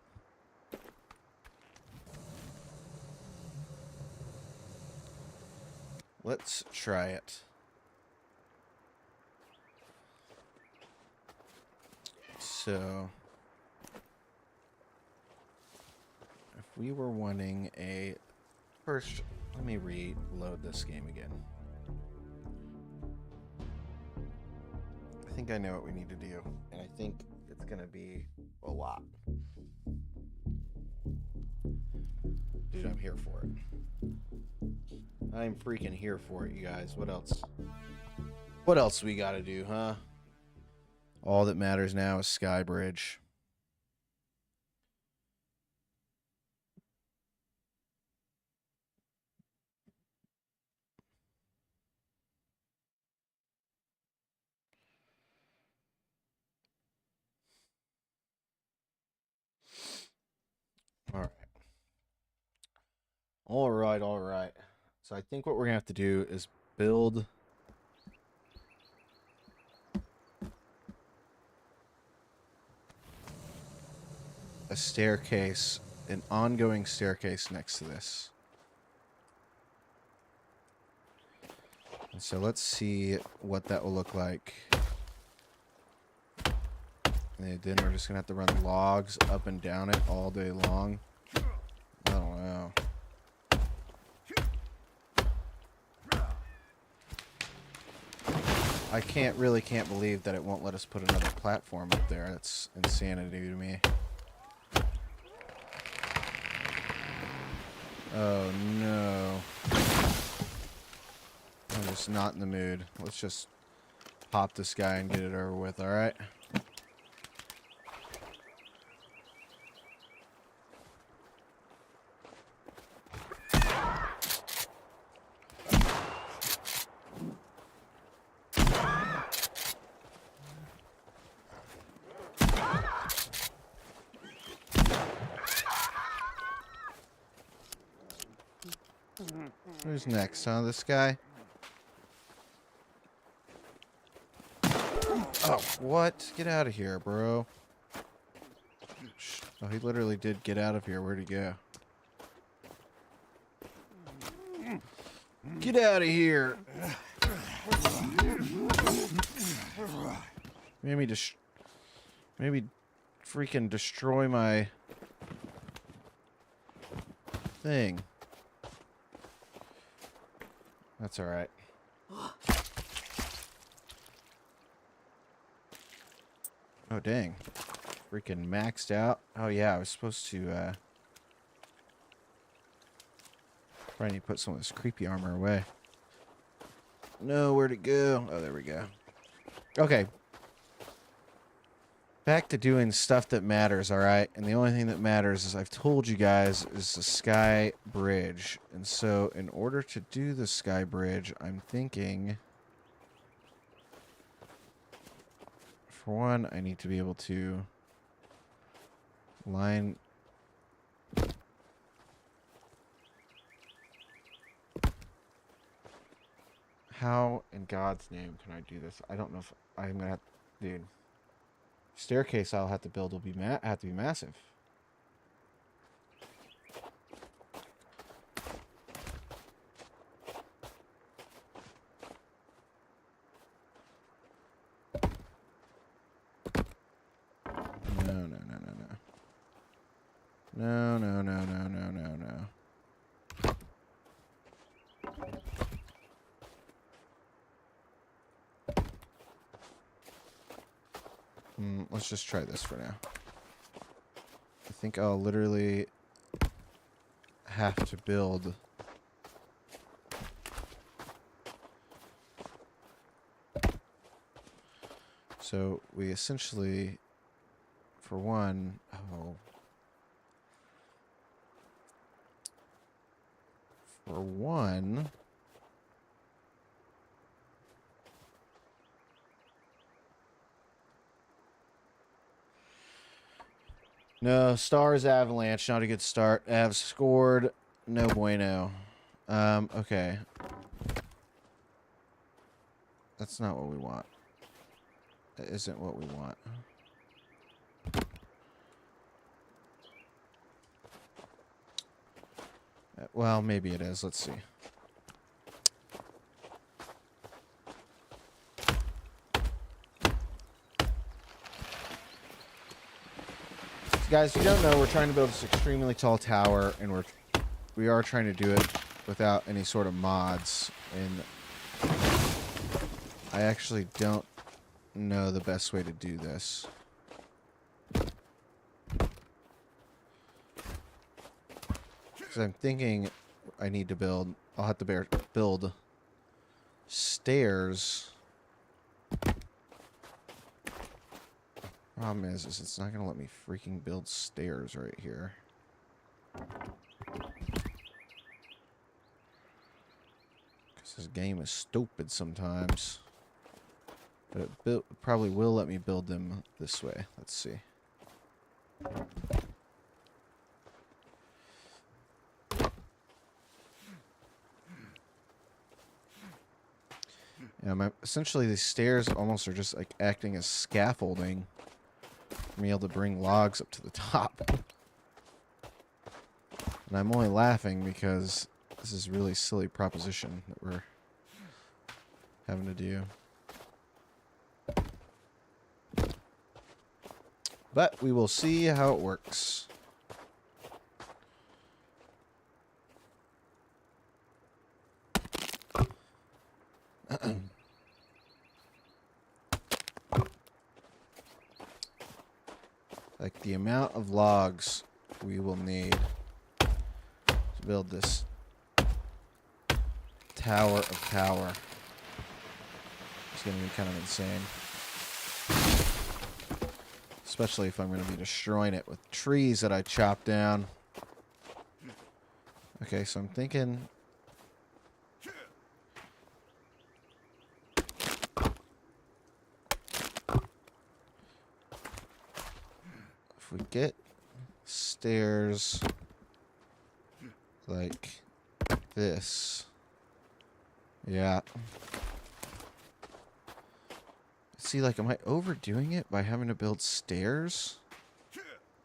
Let's try it. So, if we were wanting a... First, Let me reload this game again. I think I know what we need to do, and I think it's gonna be a lot. Dude, I'm here for it. I'm freaking here for it, you guys. What else? What else we gotta do, huh? All that matters now is Sky Bridge. All right. All right, all right. So I think what we're gonna have to do is build a staircase, an ongoing staircase next to this. And so let's see what that will look like. And then we're just gonna have to run logs up and down it all day long. I don't know. I can't believe that it won't let us put another platform up there. That's insanity to me. Oh no. I'm just not in the mood. Let's just pop this guy and get it over with, alright? Who's next, huh? This guy? Oh, what? Get out of here, bro. Oh, he literally did get out of here. Where'd he go? Get out of here! Maybe freaking destroy my thing. That's alright. Oh, dang. Freaking maxed out. Oh, yeah, I was supposed to, probably need to put some of this creepy armor away. No, where'd it go? Oh, there we go. Okay. Back to doing stuff that matters, alright? And the only thing that matters, as I've told you guys, is the Sky Bridge. And so, in order to do the Sky Bridge, I'm thinking... For one, I need to be able to line... How in God's name can I do this? I don't know if I'm going to have... Dude. Staircase I'll have to build will be have to be massive. No. Let's just try this for now. I think I'll literally have to build so we essentially, for one, no, Stars Avalanche, not a good start. Avs scored, no bueno. Okay. That's not what we want. That isn't what we want. Well, maybe it is. Let's see. Guys, if you don't know, we're trying to build this extremely tall tower, and we are trying to do it without any sort of mods, and I actually don't know the best way to do this. Because I'm thinking I need to build... I'll have to build stairs. Problem is it's not going to let me freaking build stairs right here. Because this game is stupid sometimes. But it probably will let me build them this way. Let's see. Yeah, essentially these stairs almost are just like acting as scaffolding for me able to bring logs up to the top. And I'm only laughing because this is a really silly proposition that we're having to do. But we will see how it works. Like the amount of logs we will need to build this tower of power is going to be kind of insane. Especially if I'm going to be destroying it with trees that I chop down. Okay, so I'm thinking... if we get stairs like this... yeah. See, like, am I overdoing it by having to build stairs?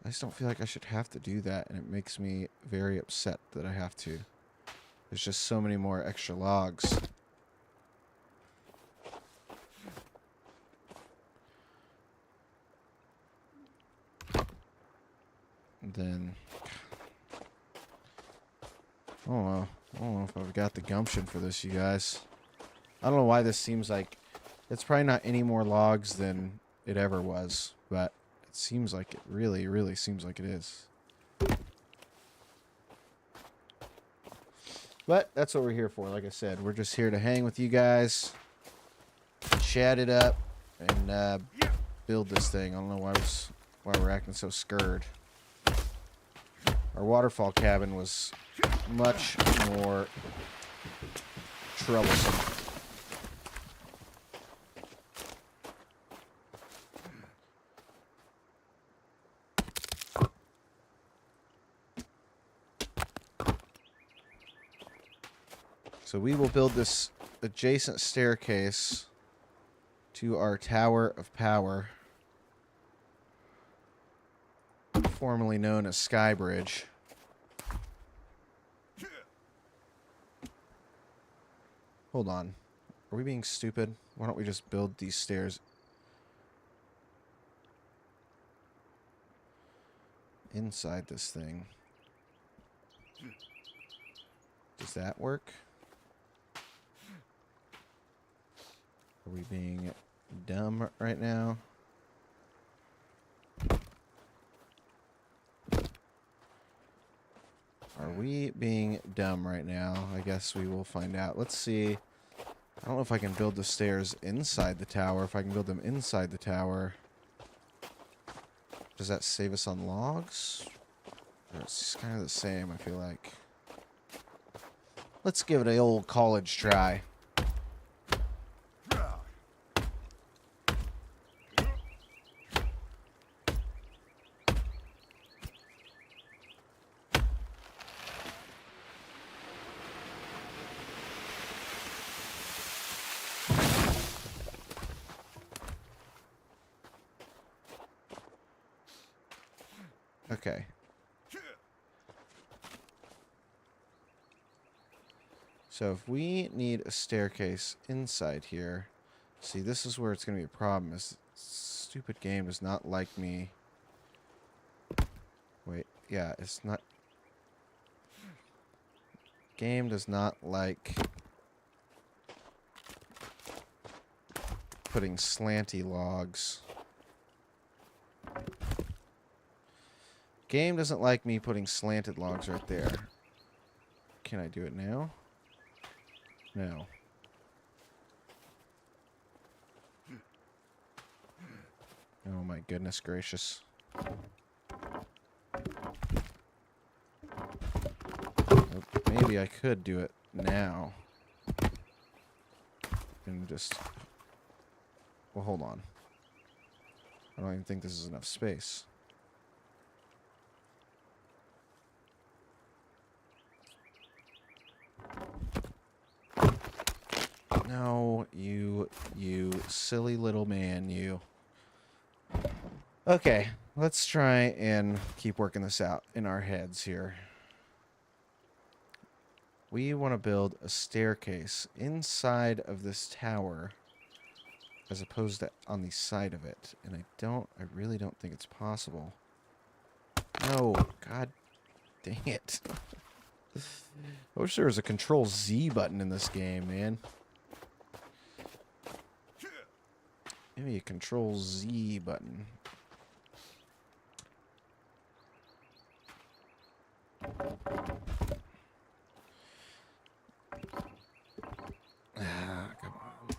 I just don't feel like I should have to do that, and it makes me very upset that I have to. There's just so many more extra logs. And then... I don't know. I don't know if I've got the gumption for this, you guys. I don't know why this seems like... it's probably not any more logs than it ever was, but it seems like it really, really seems like it is. But that's what we're here for. Like I said, we're just here to hang with you guys, chat it up, and build this thing. I don't know why we're acting so scared. Our waterfall cabin was much more troublesome. So we will build this adjacent staircase to our Tower of Power, formerly known as Sky Bridge. Hold on. Are we being stupid? Why don't we just build these stairs inside this thing? Does that work? Are we being dumb right now? Are we being dumb right now? I guess we will find out. Let's see. I don't know if I can build the stairs inside the tower. If I can build them inside the tower, does that save us on logs? Or it's kind of the same, I feel like. Let's give it an old college try. Okay. So if we need a staircase inside here, see, this is where it's going to be a problem. This stupid game does not like me. Wait, yeah, it's not. Game does not like putting slanty logs. Game doesn't like me putting slanted logs right there. Can I do it now? No. Oh my goodness gracious. Maybe I could do it now. And just... Well, hold on. I don't even think this is enough space. No, you silly little man, you. Okay, let's try and keep working this out in our heads here. We want to build a staircase inside of this tower as opposed to on the side of it. And I really don't think it's possible. No, god dang it. I wish there was a Control Z button in this game, man. Maybe a Control Z button. Come on.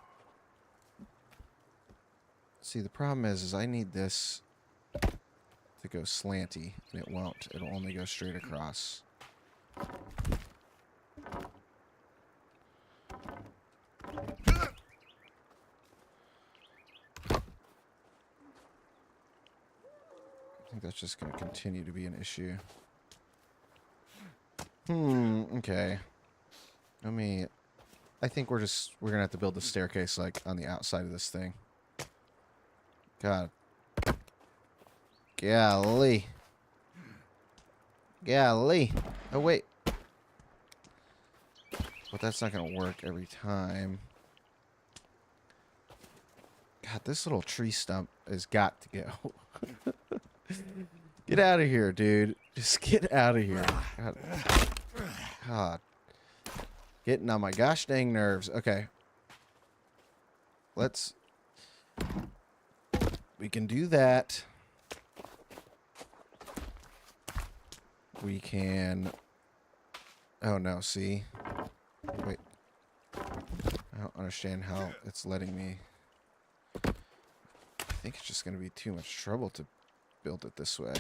See, the problem is I need this to go slanty, and it won't. It'll only go straight across. I think that's just going to continue to be an issue. Okay. I think we're going to have to build the staircase, like, on the outside of this thing. God. Golly. Golly. Oh, wait. But that's not going to work every time. God, this little tree stump has got to go. Get out of here, dude. Just get out of here. God. Getting on my gosh dang nerves. Okay. We can do that. We can... Oh, no, see? Wait. I don't understand how it's letting me... I think it's just going to be too much trouble to build it this way.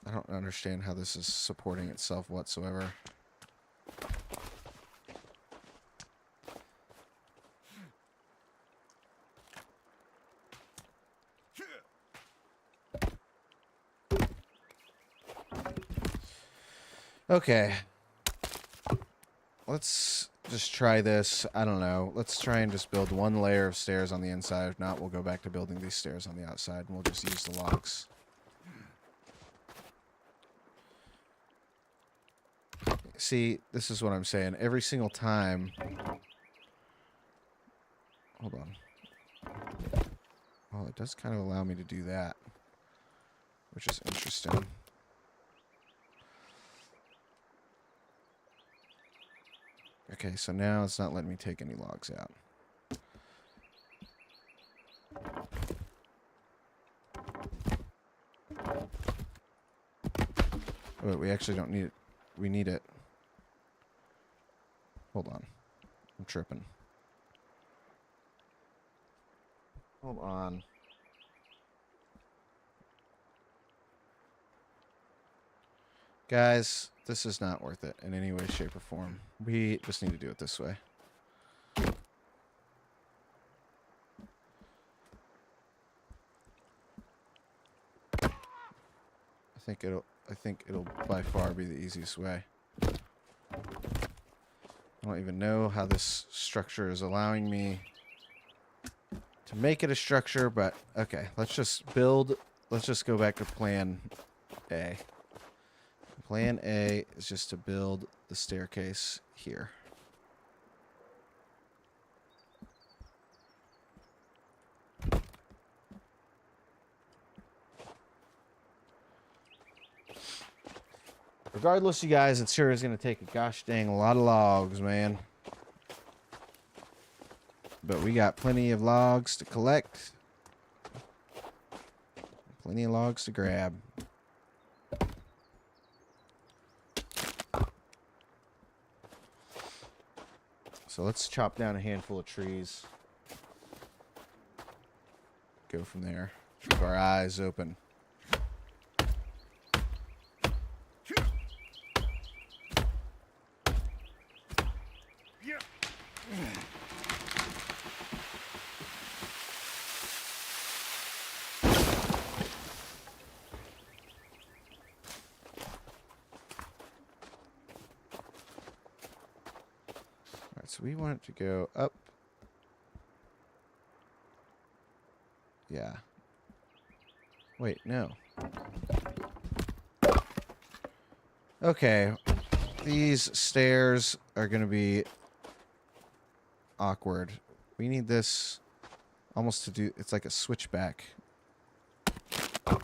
I don't understand how this is supporting itself whatsoever. Okay. Let's just try this. I don't know. Let's try and just build one layer of stairs on the inside. If not, we'll go back to building these stairs on the outside, and we'll just use the logs. See, this is what I'm saying. Every single time... Hold on. Well, it does kind of allow me to do that, which is interesting. Okay, so now it's not letting me take any logs out. Oh, wait, we actually don't need it. We need it. Hold on. I'm tripping. Hold on. Guys, this is not worth it in any way, shape, or form. We just need to do it this way. I think it'll by far be the easiest way. I don't even know how this structure is allowing me to make it a structure, but okay, let's just go back to plan A. Plan A is just to build the staircase here. Regardless, you guys, it sure is going to take a gosh dang a lot of logs, man. But we got plenty of logs to collect. Plenty of logs to grab. So let's chop down a handful of trees. Go from there. Keep our eyes open. So we want it to go up. Yeah. Wait, no. Okay. These stairs are going to be awkward. We need this almost to do... It's like a switchback.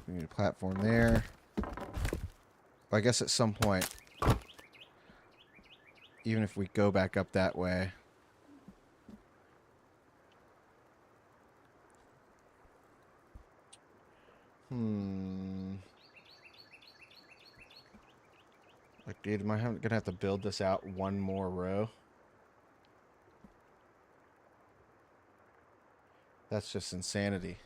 We need a platform there. Well, I guess at some point... Even if we go back up that way. Like, dude, am I gonna have to build this out one more row? That's just insanity.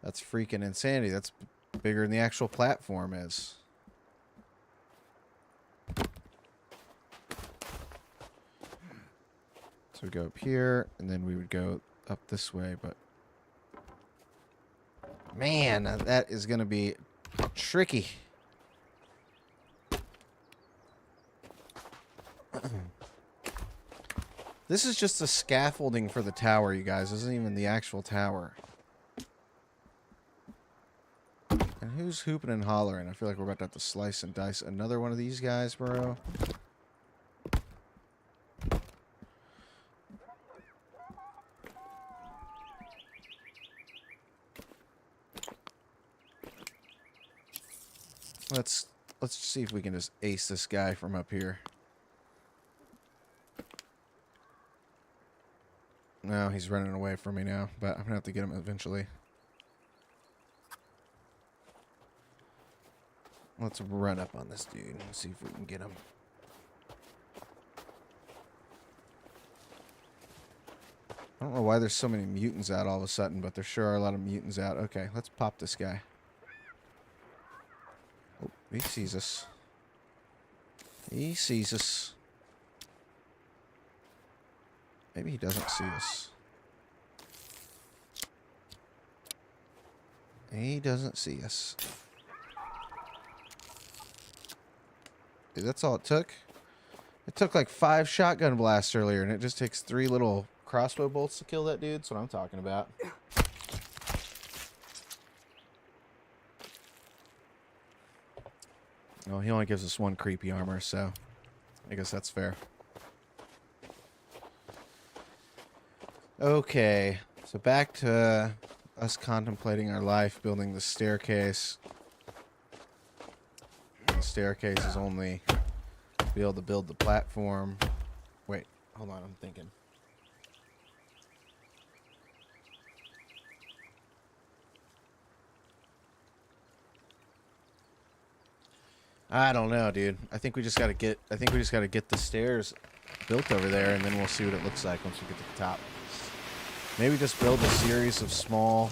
That's freaking insanity. That's bigger than the actual platform is. So we go up here, and then we would go up this way, but... Man, that is going to be tricky. This is just the scaffolding for the tower, you guys. This isn't even the actual tower. And who's hooping and hollering? I feel like we're about to have to slice and dice another one of these guys, bro. Let's see if we can just ace this guy from up here. No, he's running away from me now, but I'm gonna have to get him eventually. Let's run up on this dude and see if we can get him. I don't know why there's so many mutants out all of a sudden, but there sure are a lot of mutants out. Okay, let's pop this guy. Oh, he sees us. He sees us. Maybe he doesn't see us. He doesn't see us. Dude, that's all it took. It took like 5 shotgun blasts earlier, and it just takes 3 little crossbow bolts to kill that dude. That's what I'm talking about. Well, he only gives us 1 creepy armor, so I guess that's fair. Okay, so back to us contemplating our life, building the staircase. The staircase is only to be able to build the platform. Wait, hold on, I'm thinking. I don't know, dude. I think we just gotta get the stairs built over there, and then we'll see what it looks like once we get to the top. Maybe just build a series of small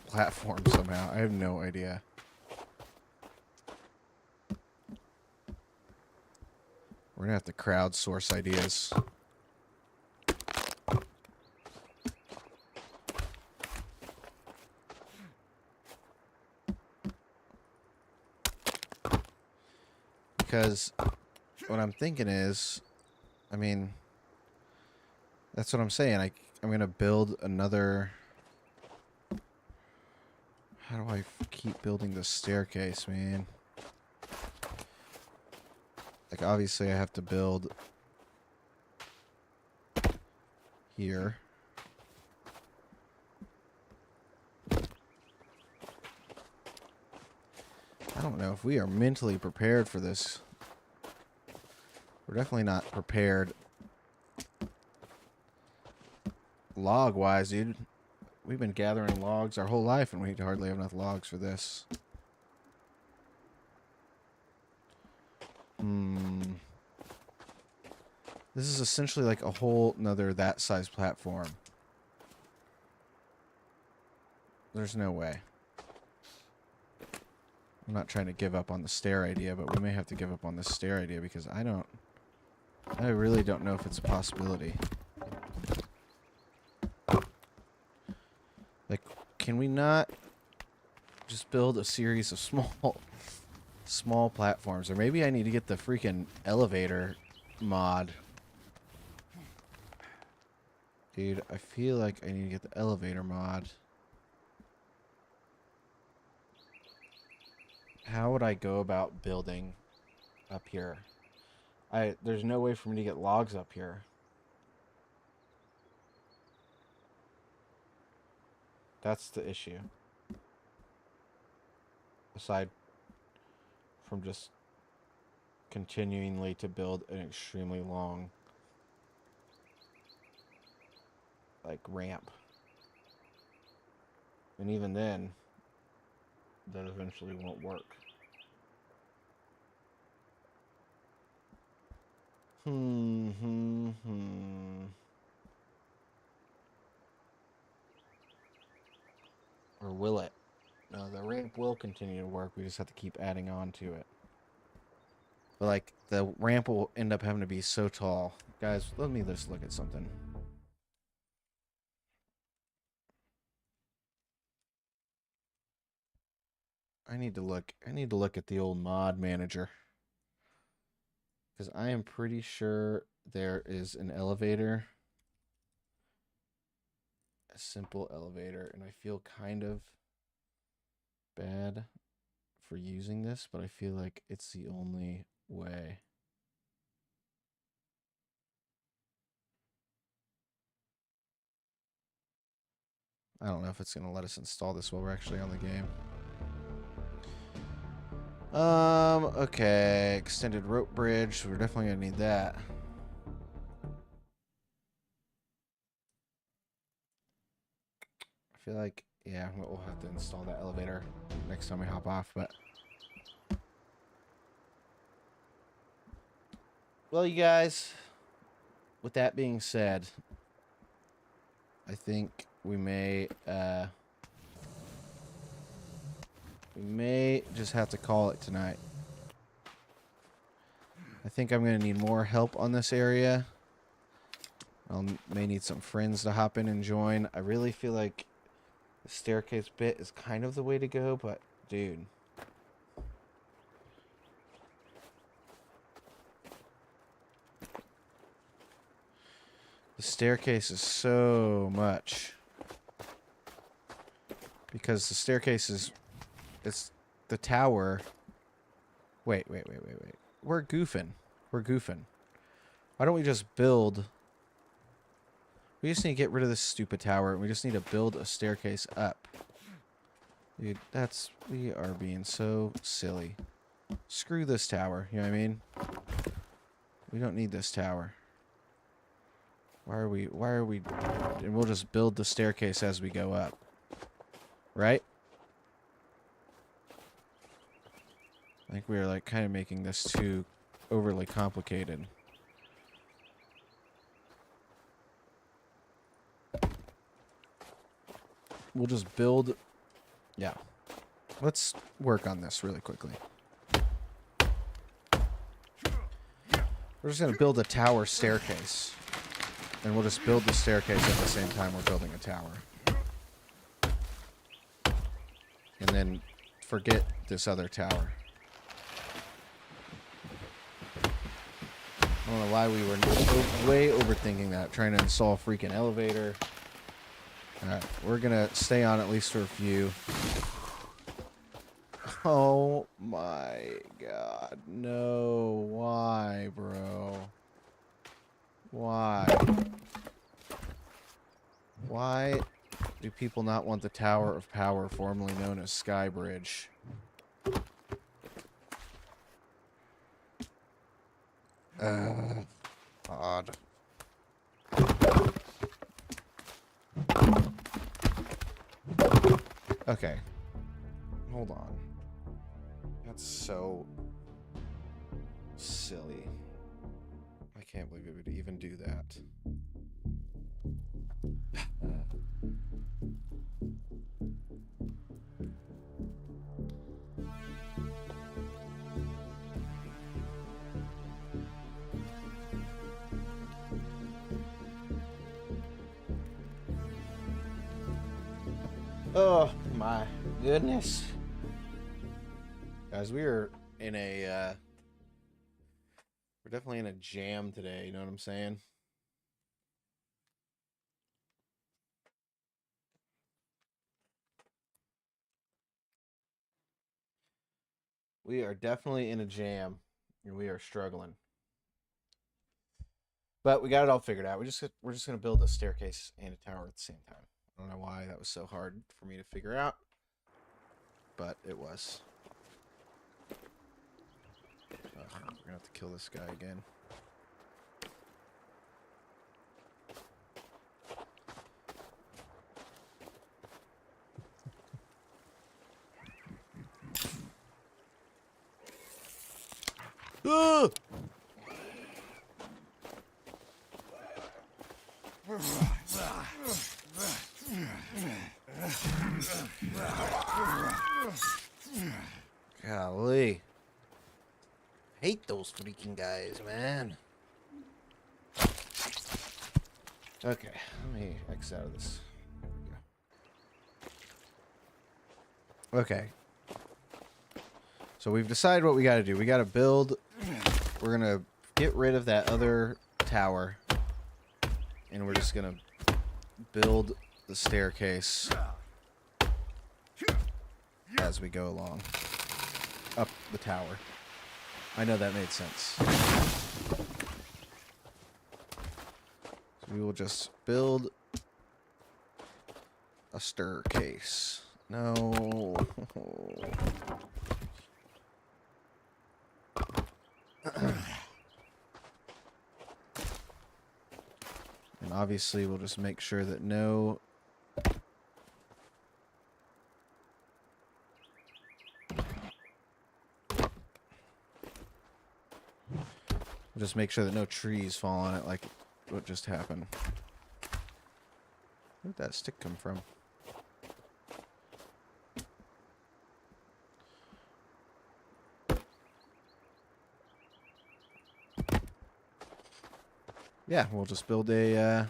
platforms somehow. I have no idea. We're gonna have to crowdsource ideas. Because what I'm thinking is, I mean, that's what I'm saying. I'm going to build another... How do I keep building the staircase, man? Like, obviously I have to build here. I don't know if we are mentally prepared for this. We're definitely not prepared log-wise, dude. We've been gathering logs our whole life, and we hardly have enough logs for this. This is essentially like a whole nother that size platform. There's no way. I'm not trying to give up on the stair idea, but we may have to give up on the stair idea because I really don't know if it's a possibility. Like, can we not just build a series of small platforms? Or maybe I need to get the freaking elevator mod. Dude, I feel like I need to get the elevator mod. How would I go about building up here? There's no way for me to get logs up here. That's the issue. Aside from just continually to build an extremely long like ramp. And even then, that eventually won't work. Or will it? No, the ramp will continue to work. We just have to keep adding on to it. But, like, the ramp will end up having to be so tall. Guys, let me just look at something. I need to look at the old mod manager. Because I am pretty sure there is an elevator. A simple elevator. And I feel kind of bad for using this, but I feel like it's the only way. I don't know if it's going to let us install this while we're actually on the game. Okay. Extended rope bridge. We're definitely going to need that. I feel like, yeah, we'll have to install that elevator next time we hop off, but... Well, you guys, with that being said, I think we may just have to call it tonight. I think I'm going to need more help on this area. I may need some friends to hop in and join. I really feel like the staircase bit is kind of the way to go, but dude. The staircase is so much. Because the staircase is... It's the tower. Wait. We're goofing. Why don't we just build... We just need to get rid of this stupid tower. And we just need to build a staircase up. Dude, we are being so silly. Screw this tower. You know what I mean? We don't need this tower. Why are we... And we'll just build the staircase as we go up. Right? I think we are like kind of making this too overly complicated. We'll just build... Yeah. Let's work on this really quickly. We're just going to build a tower staircase. And we'll just build the staircase at the same time we're building a tower. And then forget this other tower. I don't know why we were way overthinking that, trying to install a freaking elevator. Alright, we're gonna stay on at least for a few. Oh my god, no. Why, bro? Why? Why do people not want the Tower of Power, formerly known as Skybridge? Odd. Okay. Hold on. That's so silly. I can't believe it would even do that. Oh my goodness. Guys, we are in a we're definitely in a jam today, you know what I'm saying? We are definitely in a jam and we are struggling. But we got it all figured out. We're just going to build a staircase and a tower at the same time. I don't know why that was so hard for me to figure out, but it was. We're going to have to kill this guy again. Ugh! Golly. Hate those freaking guys, man. Okay, let me X out of this. Okay. So we've decided what we got to do. We got to build. We're going to get rid of that other tower. And we're just going to build the staircase as we go along. Up the tower. I know that made sense. So we will just build a staircase. No. And obviously we'll just make sure that no just make sure that no trees fall on it like what just happened. Where did that stick come from? Yeah, we'll just build a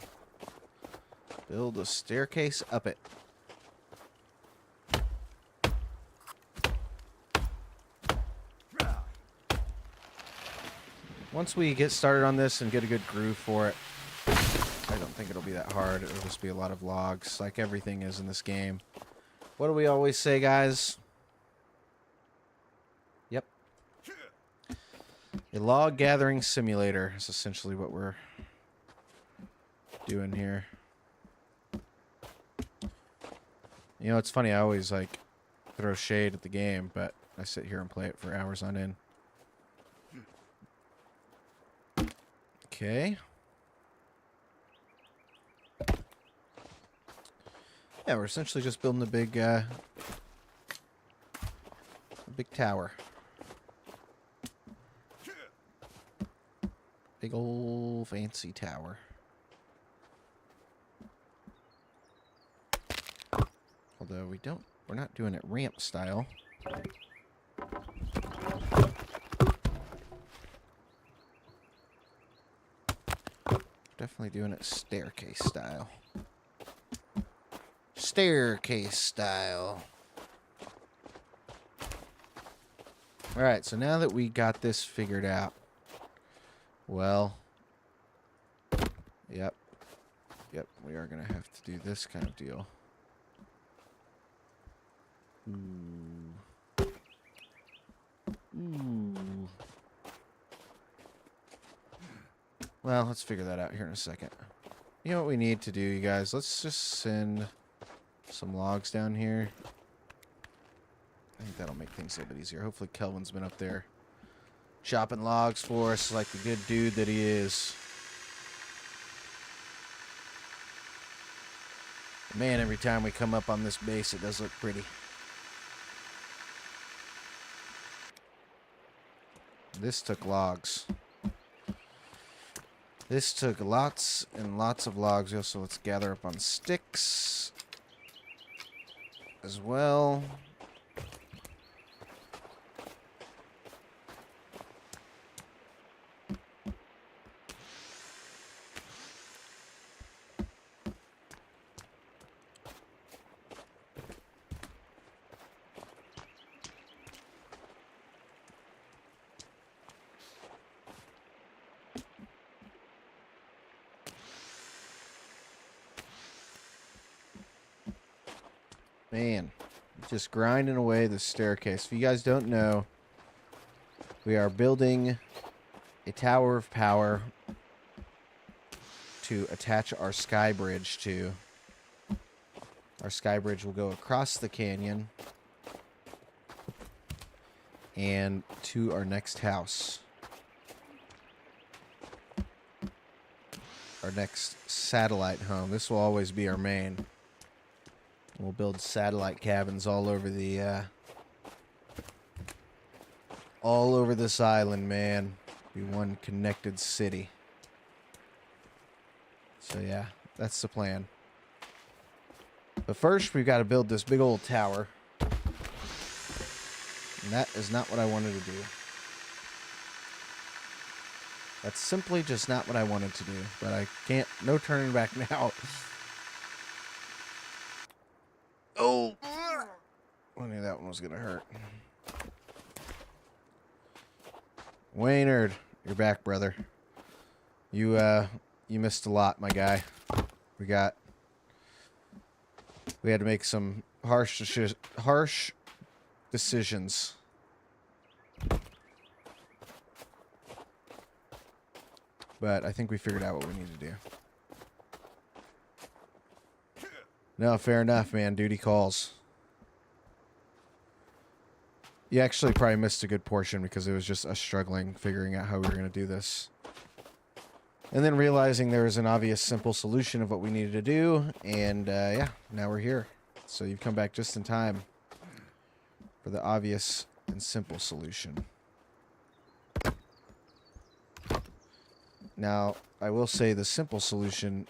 staircase up it. Once we get started on this and get a good groove for it, I don't think it'll be that hard. It'll just be a lot of logs, like everything is in this game. What do we always say, guys? Yep. A log gathering simulator is essentially what we're doing here. You know, it's funny, I always, like, throw shade at the game, but I sit here and play it for hours on end. Okay. Yeah, we're essentially just building a big tower. Big old fancy tower. Although we're not doing it ramp style. Definitely doing it staircase style. Staircase style. Alright, so now that we got this figured out, well, yep, we are going to have to do this kind of deal. Ooh. Well, let's figure that out here in a second. You know what we need to do, you guys? Let's just send some logs down here. I think that'll make things a little bit easier. Hopefully Kelvin's been up there chopping logs for us like the good dude that he is. Man, every time we come up on this base, it does look pretty. This took logs. This took lots and lots of logs. So let's gather up on sticks as well. Man, just grinding away the staircase. If you guys don't know, we are building a tower of power to attach our sky bridge to. Our sky bridge will go across the canyon and to our next house. Our next satellite home. This will always be our main. We'll build satellite cabins all over the all over this island, man. Be one connected city. So yeah, that's the plan. But first, we've got to build this big old tower. And that is not what I wanted to do. That's simply just not what I wanted to do. But I can't, no turning back now. Oh! I knew that one was going to hurt. Waynard, you're back, brother. You missed a lot, my guy. We had to make some harsh decisions. But I think we figured out what we need to do. No, fair enough, man. Duty calls. You actually probably missed a good portion because it was just us struggling, figuring out how we were going to do this. And then realizing there was an obvious, simple solution of what we needed to do. And, yeah, now we're here. So you've come back just in time for the obvious and simple solution. Now, I will say the simple solution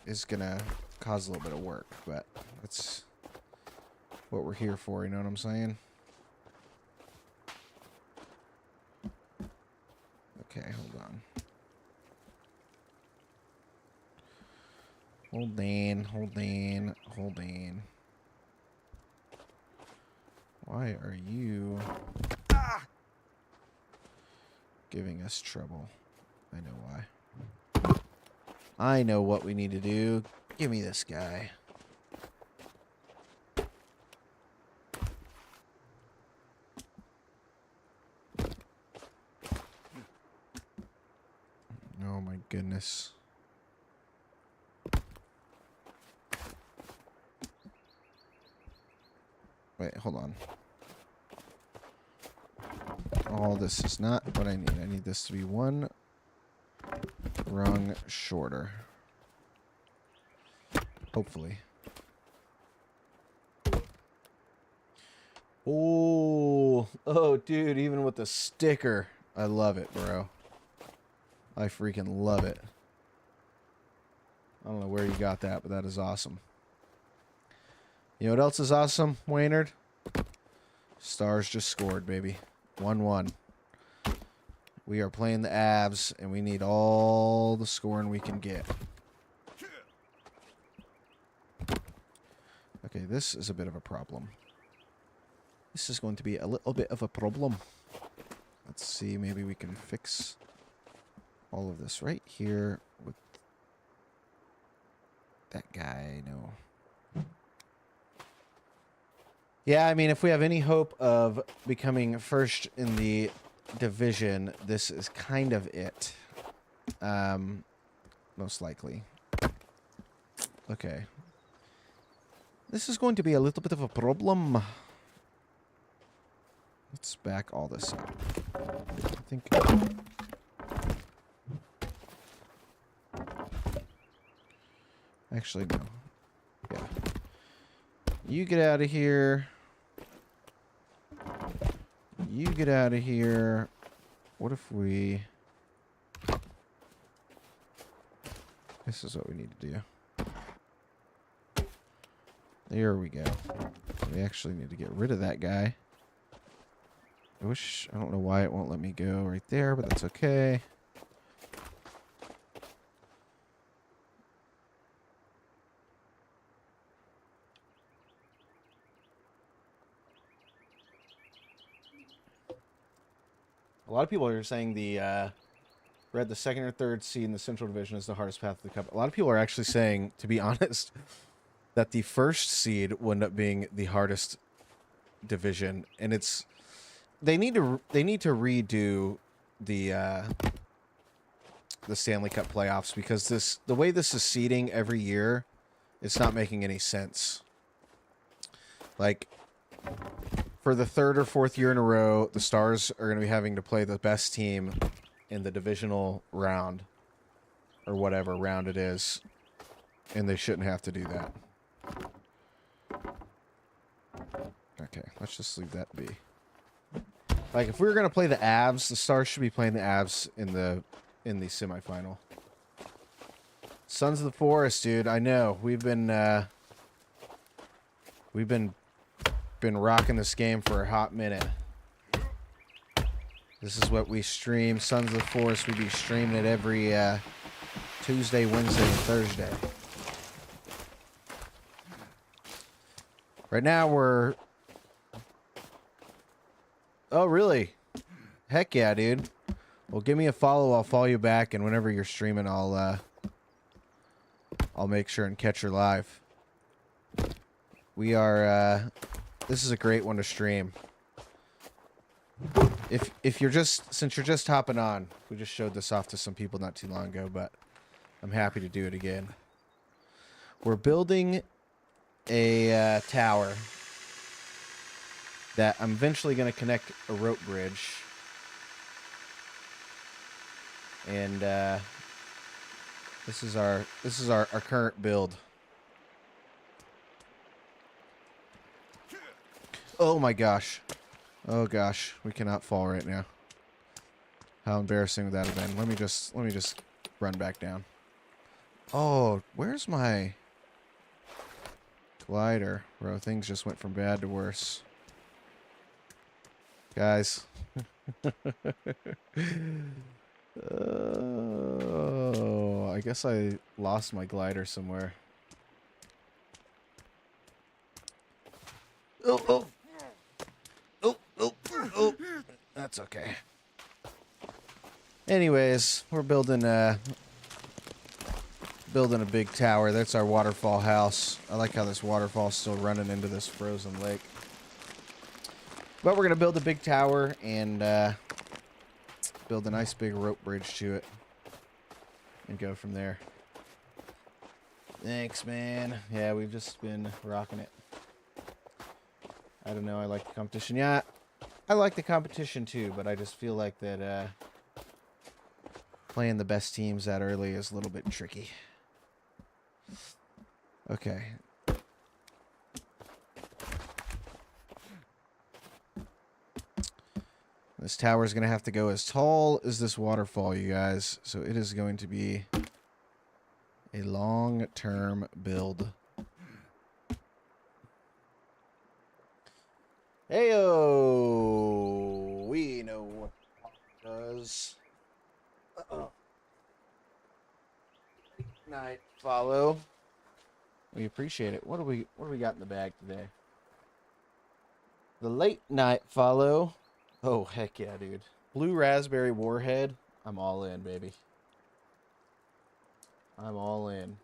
is going to cause a little bit of work, but that's what we're here for, you know what I'm saying? Okay, hold on. Hold on, hold on, hold on. Why are you giving us trouble? I know why. I know what we need to do. Give me this guy. Oh my goodness. Wait, hold on. All this is not what I need. I need this to be one rung shorter. Hopefully. Oh, dude, even with the sticker, I love it, bro. I freaking love it. I don't know where you got that, but that is awesome. You know what else is awesome, Waynard? Stars just scored, baby. 1-1. We are playing the Avs, and we need all the scoring we can get. Okay, this is a bit of a problem. This is going to be a little bit of a problem. Let's see, maybe we can fix all of this right here with that guy. No. Yeah, I mean, if we have any hope of becoming first in the division, this is kind of it. Most likely. Okay. This is going to be a little bit of a problem. Let's back all this up. I think... Actually, no. Yeah. You get out of here. You get out of here. What if we... This is what we need to do. There we go. We actually need to get rid of that guy. I don't know why it won't let me go right there, but that's okay. A lot of people are saying read the second or third seed in the Central Division is the hardest path to the cup. A lot of people are actually saying, to be honest, that the first seed will end up being the hardest division, and it's they need to redo the Stanley Cup playoffs, because the way this is seeding every year, it's not making any sense. Like, for the third or fourth year in a row, the Stars are going to be having to play the best team in the divisional round, or whatever round it is, and they shouldn't have to do that. Okay, let's just leave that be. Like, if we were going to play the Avs, the Stars should be playing the Avs in the semifinal. Sons of the Forest, dude. I know. We've been rocking this game for a hot minute. This is what we stream. Sons of the Forest. We be streaming it every Tuesday, Wednesday, and Thursday. Right now we're... Oh, really? Heck yeah, dude. Well, give me a follow. I'll follow you back, and whenever you're streaming, I'll make sure and catch her live. We are... This is a great one to stream. If you're since you're just hopping on, we just showed this off to some people not too long ago, but I'm happy to do it again. We're building a tower that I'm eventually going to connect a rope bridge, and this is our current build. Oh my gosh. Oh gosh, we cannot fall right now. How embarrassing would that have been? Let me just run back down. Oh, where's my glider? Bro, things just went from bad to worse. Guys. Oh, I guess I lost my glider somewhere. Oh. That's okay. Anyways, we're building a big tower. That's our waterfall house. I like how this waterfall's still running into this frozen lake. But we're gonna build a big tower and build a nice big rope bridge to it and go from there. Thanks, man. Yeah, we've just been rocking it. I don't know. I like the competition. Yeah, I like the competition too, but I just feel like that playing the best teams that early is a little bit tricky. Okay. This tower is going to have to go as tall as this waterfall, you guys. So it is going to be a long-term build. Heyo! We know what it does. Uh-oh. Night follow. We appreciate it. What do we got in the bag today? The late night follow. Oh, heck yeah, dude. Blue raspberry warhead. I'm all in, baby. I'm all in.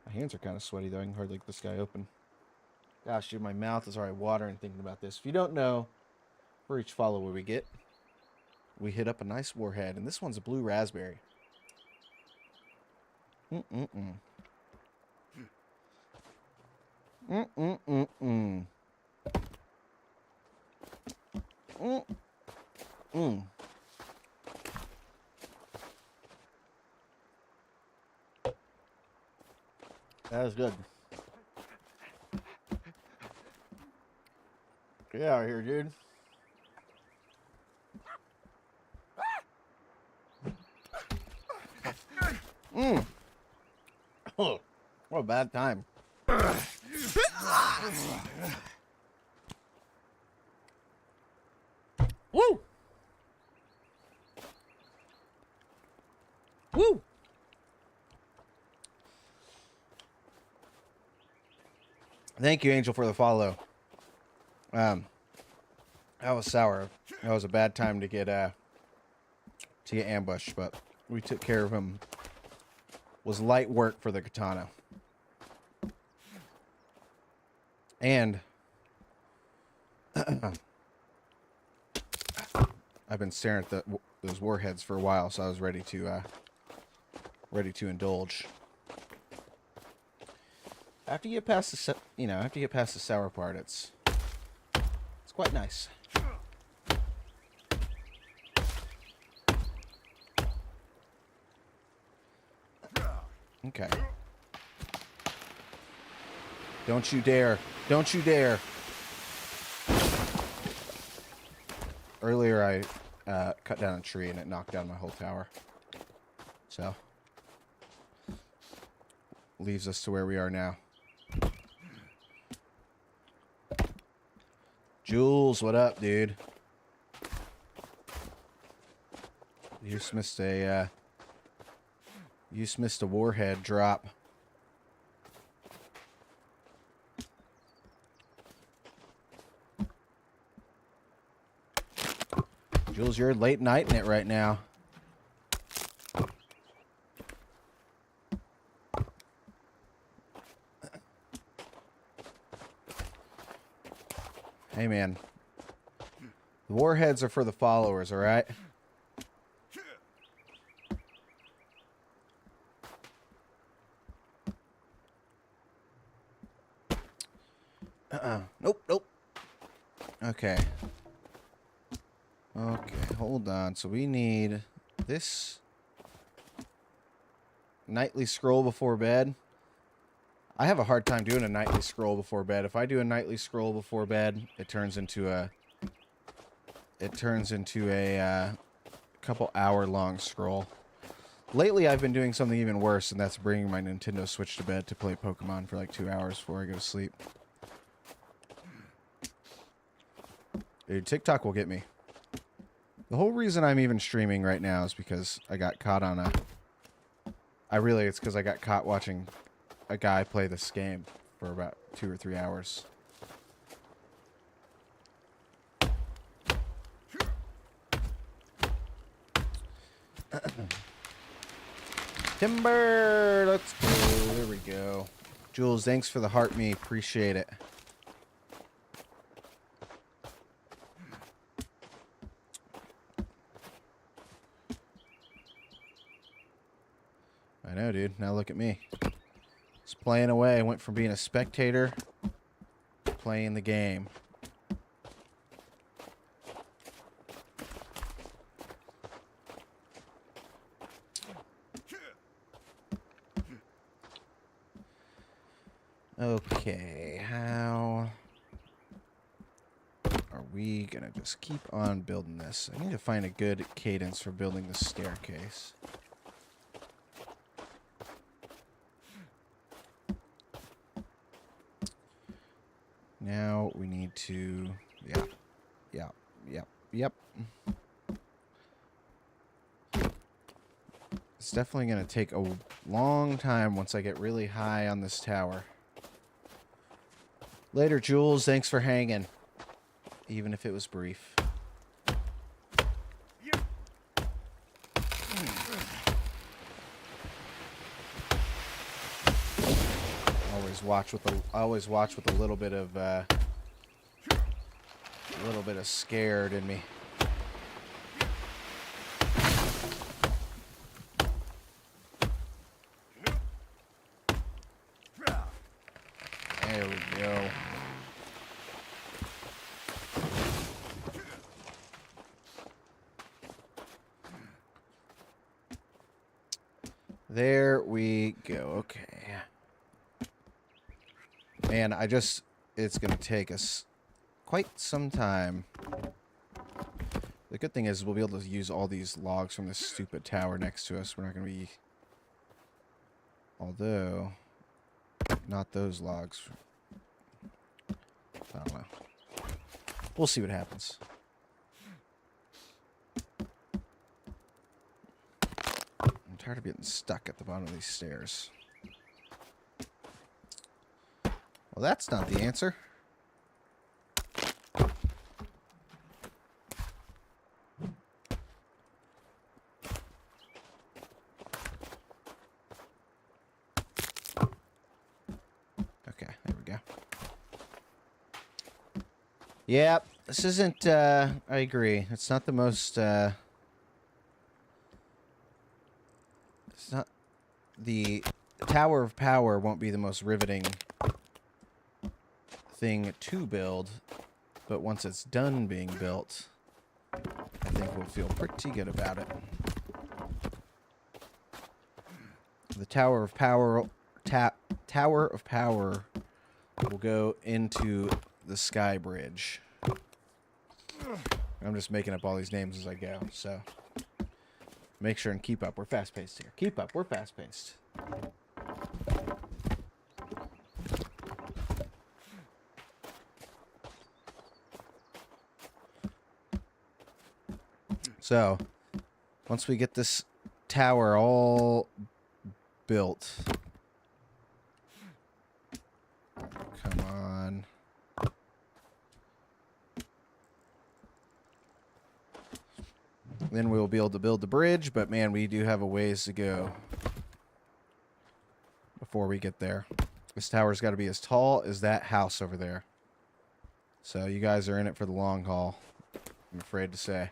My hands are kind of sweaty, though. I can hardly get this guy open. Gosh, dude, my mouth is already watering thinking about this. If you don't know, for each follower we get, we hit up a nice warhead. And this one's a blue raspberry. Mm-mm-mm. Mm-mm-mm-mm. Mm. Mm. That was good. Get out of here, dude. Mm. Oh, what a bad time. Woo! Woo! Thank you, Angel, for the follow. That was sour. That was a bad time to get ambushed, but we took care of him. Was light work for the katana. And I've been staring at those warheads for a while, so I was ready to indulge. After you get past the sour part, it's quite nice. Okay. Don't you dare. Don't you dare. Earlier I cut down a tree and it knocked down my whole tower. So leaves us to where we are now. Jules, what up, dude? You just missed a warhead drop. Jules, you're late nighting it right now. Hey, man. The warheads are for the followers, all right? Nope, nope. Okay. Okay, hold on. So we need this nightly scroll before bed. I have a hard time doing a nightly scroll before bed. If I do a nightly scroll before bed, it turns into a couple hour long scroll. Lately, I've been doing something even worse, and that's bringing my Nintendo Switch to bed to play Pokemon for like 2 hours before I go to sleep. Dude, TikTok will get me. The whole reason I'm even streaming right now is because I got caught on it's because I got caught watching a guy play this game for about 2 or 3 hours. Timber! Let's go. There we go. Jules, thanks for the heart me. Appreciate it. I know, dude. Now look at me. Just playing away. I went from being a spectator to playing the game. Okay, how are we gonna just keep on building this? I need to find a good cadence for building the staircase. Now we need to, yep. It's definitely gonna take a long time once I get really high on this tower. Later, Jules. Thanks for hanging. Even if it was brief. Always watch with a little bit of scared in me. There we go. There we go. Okay. Man, it's going to take us quite some time. The good thing is we'll be able to use all these logs from this stupid tower next to us. We're not going to be... Although... Not those logs. I don't know. We'll see what happens. I'm tired of getting stuck at the bottom of these stairs. Well, that's not the answer. Okay, there we go. Yep, this isn't, I agree. It's not the most, it's not, the Tower of Power won't be the most riveting thing to build, but once it's done being built, I think we'll feel pretty good about it. The Tower of Power, Tower of Power will go into the Sky Bridge. I'm just making up all these names as I go, so make sure and keep up. We're fast-paced here. Keep up. We're fast-paced. So, once we get this tower all built... Come on. Then we'll be able to build the bridge, but man, we do have a ways to go before we get there. This tower's got to be as tall as that house over there. So you guys are in it for the long haul, I'm afraid to say.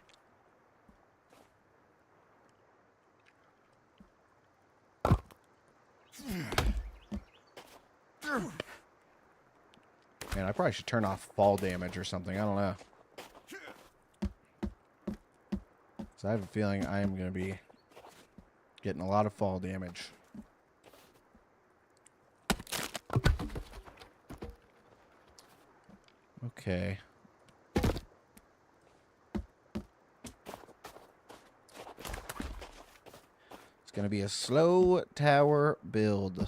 Man, I probably should turn off fall damage or something. I don't know. So I have a feeling I am going to be getting a lot of fall damage. Okay. It's going to be a slow tower build.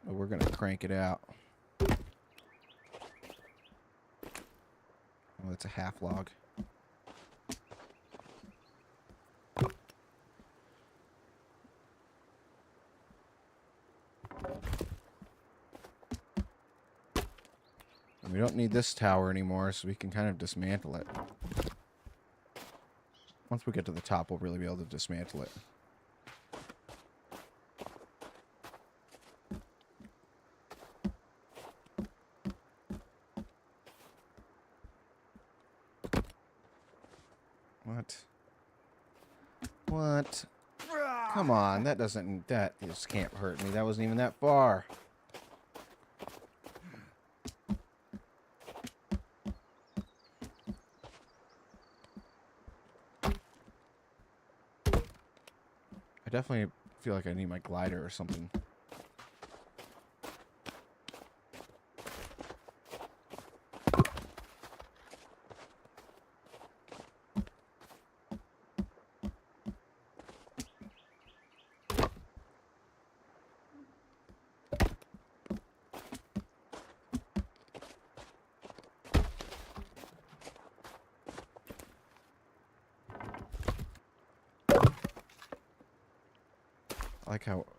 But we're going to crank it out. Oh, that's a half log. We don't need this tower anymore, so we can kind of dismantle it. Once we get to the top, we'll really be able to dismantle it. What? What? Come on, that just can't hurt me. That wasn't even that far. I definitely feel like I need my glider or something.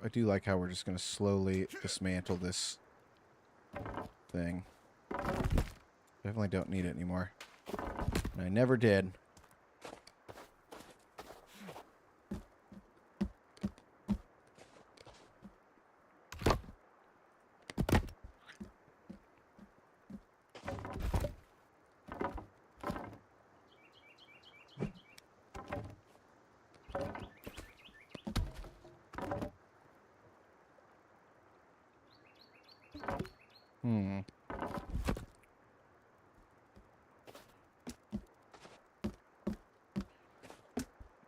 I do like how we're just going to slowly dismantle this thing. Definitely don't need it anymore. And I never did.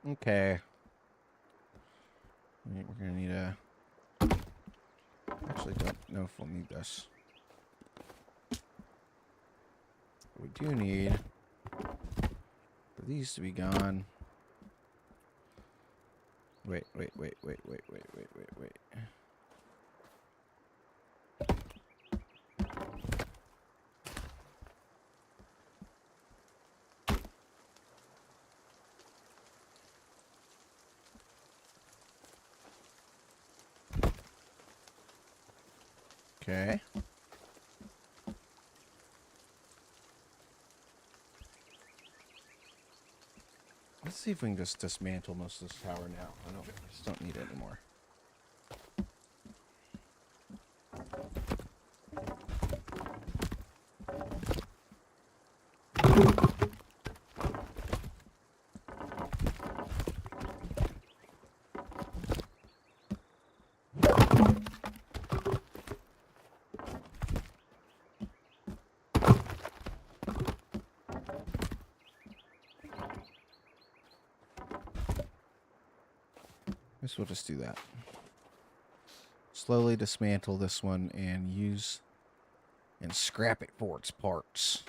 Okay. We're gonna need a... Actually, don't know if we'll need this. We do need for these to be gone. Wait. Okay. Let's see if we can just dismantle most of this tower now. I just don't need it anymore. Guess we'll just do that. Slowly dismantle this one and use and scrap it for its parts.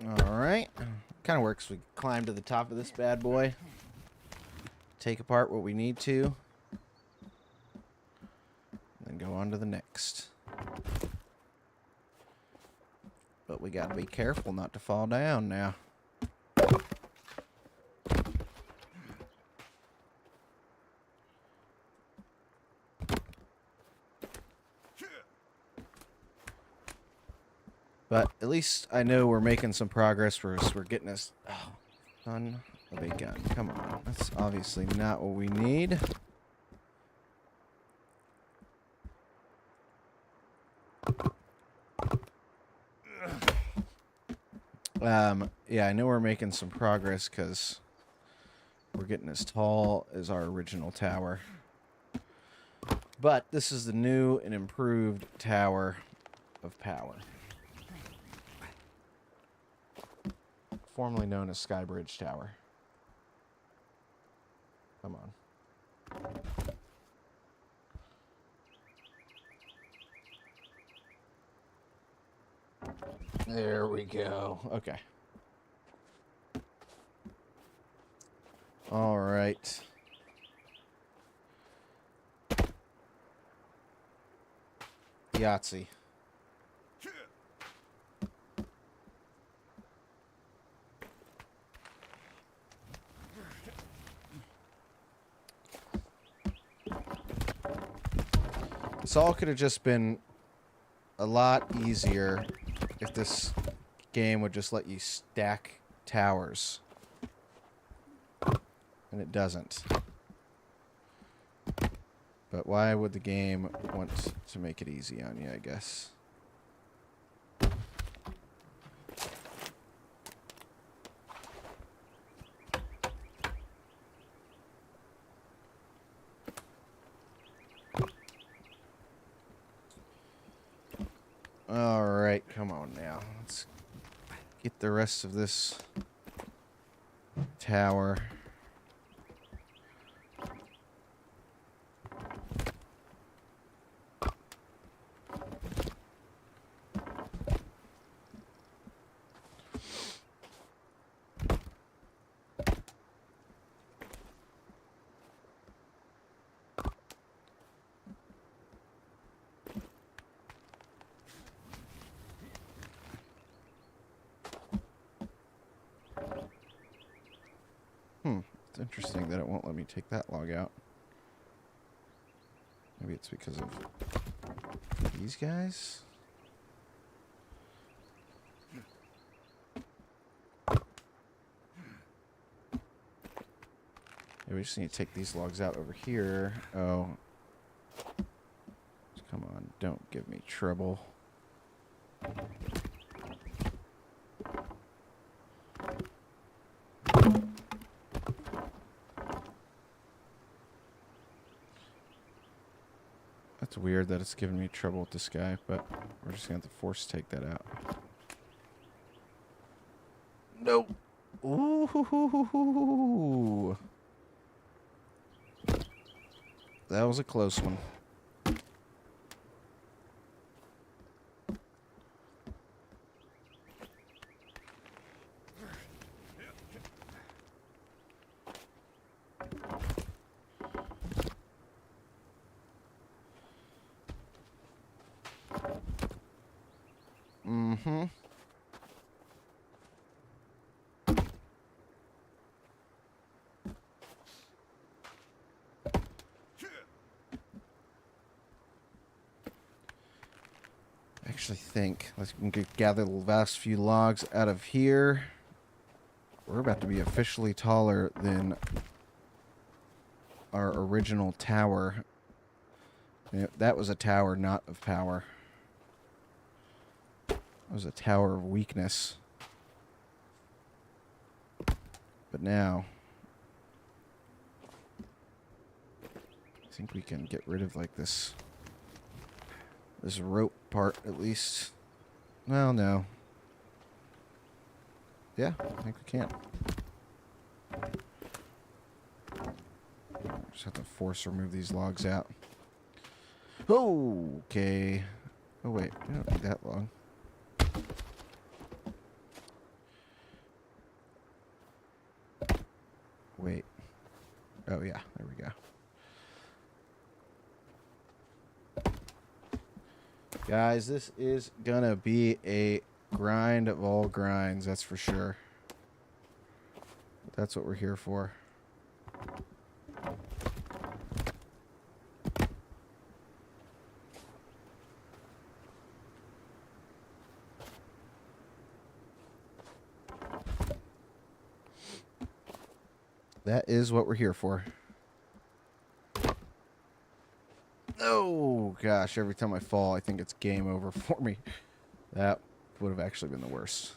Alright. Kind of works. We climb to the top of this bad boy. Take apart what we need to. Then go on to the next. But we gotta be careful not to fall down now. But at least I know we're making some progress. We're getting us... Oh, son of a gun. Come on. That's obviously not what we need. Yeah, I know we're making some progress because we're getting as tall as our original tower. But this is the new and improved Tower of Power. Formerly known as Skybridge Tower. Come on. There we go. Okay. All right. Yahtzee. This all could have just been a lot easier if this game would just let you stack towers. And it doesn't. But why would the game want to make it easy on you, I guess? Alright, come on now. Let's get the rest of this tower. It's interesting that it won't let me take that log out. Maybe it's because of these guys? Yeah, we just need to take these logs out over here. Oh. Come on, don't give me trouble. That's weird that it's giving me trouble with this guy, but we're just going to have to force take that out. Nope. Ooh. That was a close one. Mm-hmm. I actually think let's gather the last few logs out of here. We're about to be officially taller than our original tower. That was a tower not of power. It was a tower of weakness. But now I think we can get rid of like this rope part at least. Well, no. Yeah, I think we can. Just have to force remove these logs out. Oh, okay. Oh wait, we don't need that long. Wait. Oh yeah, there we go. Guys, this is gonna be a grind of all grinds, that's for sure. But that's what we're here for. That is what we're here for. Oh, gosh. Every time I fall, I think it's game over for me. That would have actually been the worst.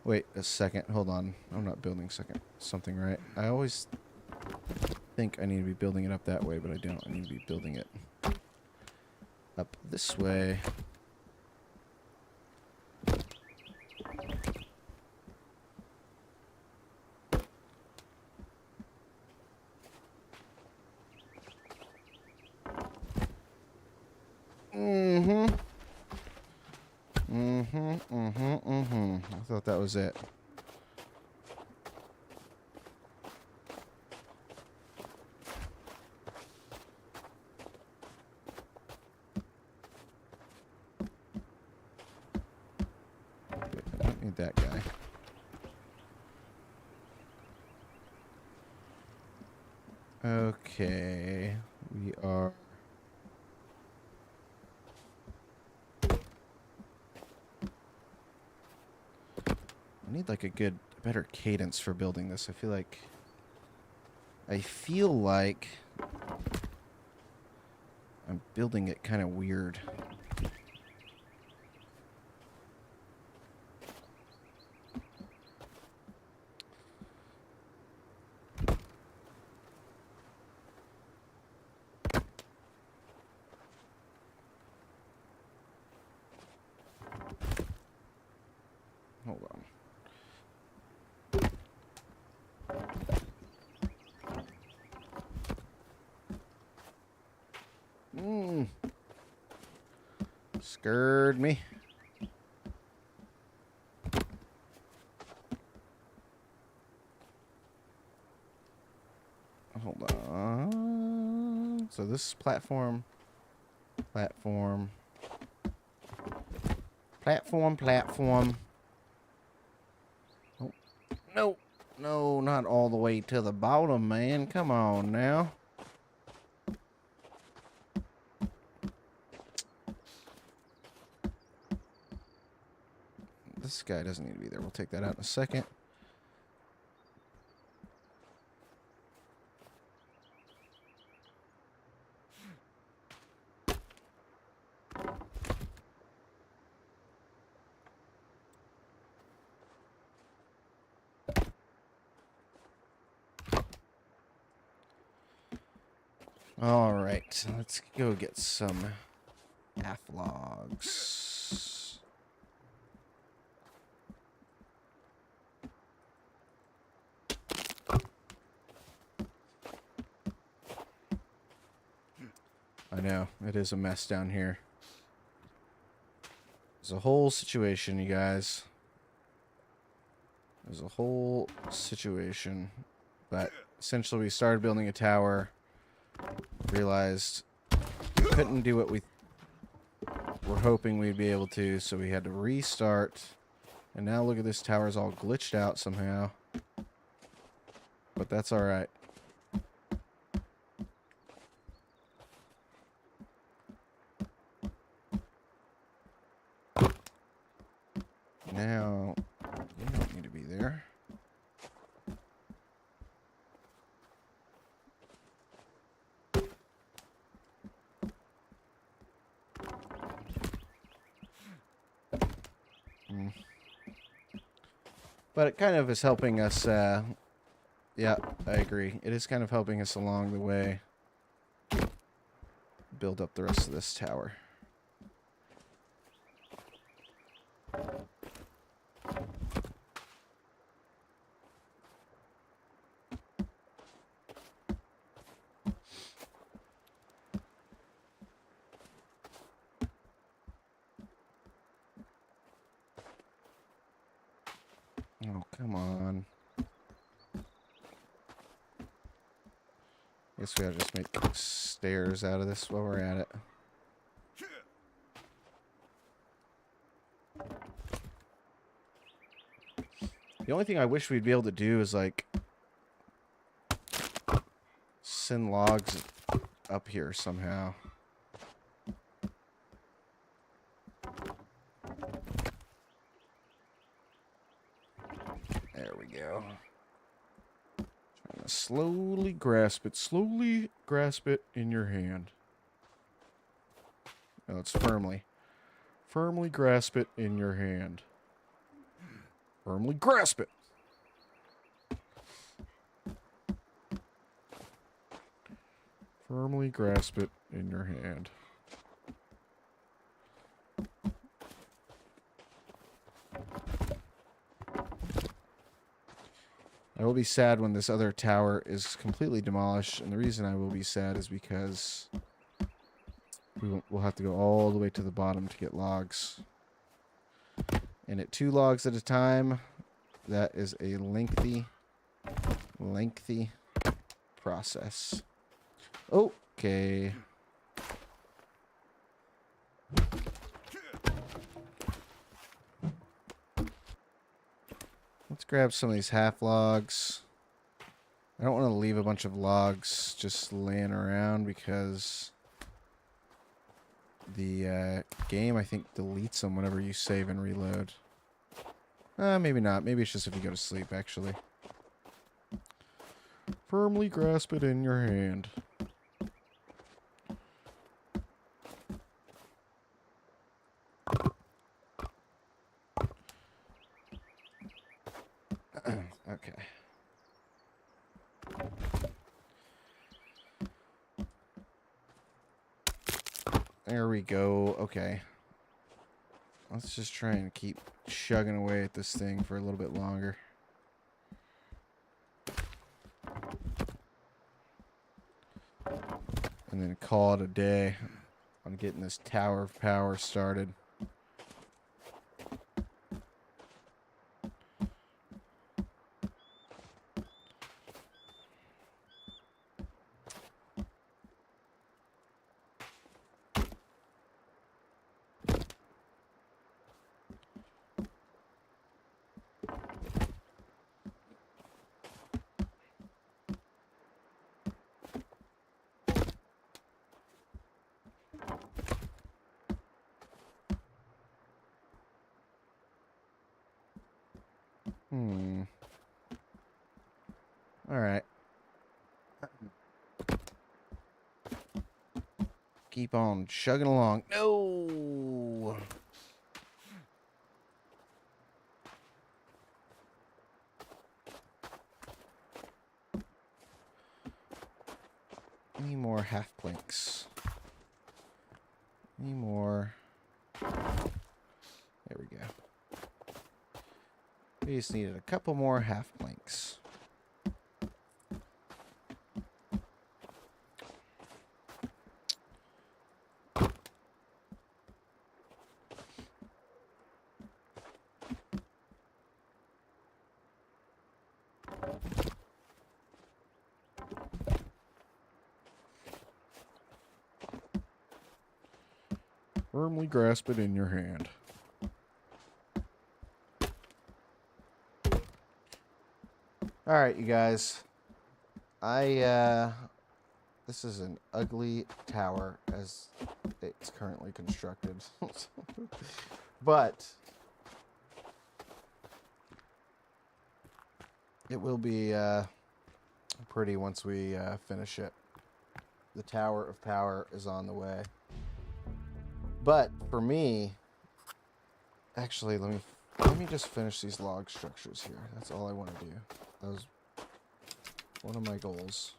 Wait a second. Hold on. I'm not building something right. I always think I need to be building it up that way, but I don't. I need to be building it up this way. I thought that was it. Okay, I don't need that guy. Okay, we are... I need like a better cadence for building this. I feel like I'm building it kind of weird. Hold on. Scared me. Hold on. So this is platform. Oh, no. No, not all the way to the bottom, man. Come on now. This guy doesn't need to be there. We'll take that out in a second. All right, let's go get some half logs. I know, it is a mess down here. There's a whole situation, you guys. There's a whole situation. But essentially we started building a tower, realized we couldn't do what we were hoping we'd be able to, so we had to restart. And now look at this tower's all glitched out somehow. But that's alright. Now, you don't need to be there. But it kind of is helping us, yeah, I agree. It is kind of helping us along the way build up the rest of this tower. Oh, come on. Guess we gotta just make stairs out of this while we're at it. The only thing I wish we'd be able to do is, like, send logs up here somehow. There we go. Trying to slowly grasp it. Slowly grasp it in your hand. No, it's firmly. Firmly grasp it in your hand. Firmly grasp it. Firmly grasp it in your hand. I will be sad when this other tower is completely demolished, and the reason I will be sad is because we'll have to go all the way to the bottom to get logs. And at 2 logs at a time, that is a lengthy process. Okay. Let's grab some of these half logs. I don't want to leave a bunch of logs just laying around because the game, I think, deletes them whenever you save and reload. Maybe not. Maybe it's just if you go to sleep, actually. Firmly grasp it in your hand. Okay. There we go. Okay. Let's just try and keep chugging away at this thing for a little bit longer. And then call it a day on getting this tower of power started. All right. Keep on chugging along. No. Any more half planks? Any more? There we go. We just needed a couple more half planks. Firmly grasp it in your hand. All right, you guys. This is an ugly tower as it's currently constructed. But it will be pretty once we finish it. The Tower of Power is on the way. But for me, actually, let me just finish these log structures here. That's all I want to do. That was one of my goals.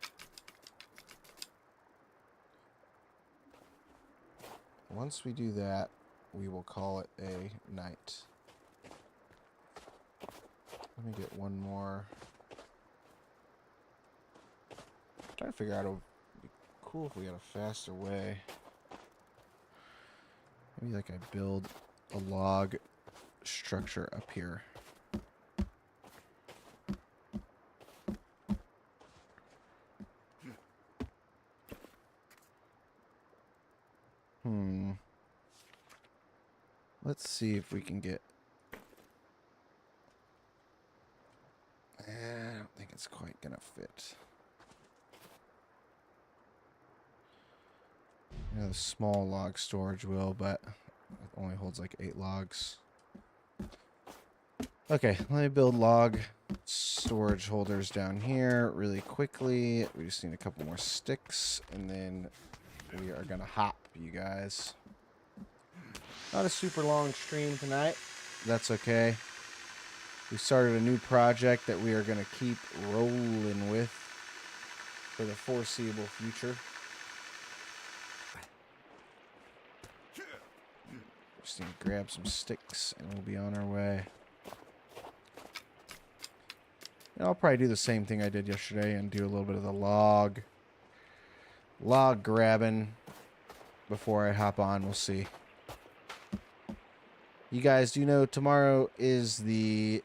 Once we do that, we will call it a night. Let me get one more. I'm trying to figure out, it would be cool if we got a faster way. Maybe like I build a log structure up here. Let's see if we can get... I don't think it's quite gonna fit. You know, the small log storage will, but it only holds like 8 logs. Okay, let me build log storage holders down here really quickly. We just need a couple more sticks, and then we are gonna hop, you guys. Not a super long stream tonight. That's okay. We started a new project that we are gonna keep rolling with for the foreseeable future. Just need to grab some sticks and we'll be on our way. And I'll probably do the same thing I did yesterday and do a little bit of the log grabbing before I hop on. We'll see. You guys do know tomorrow is the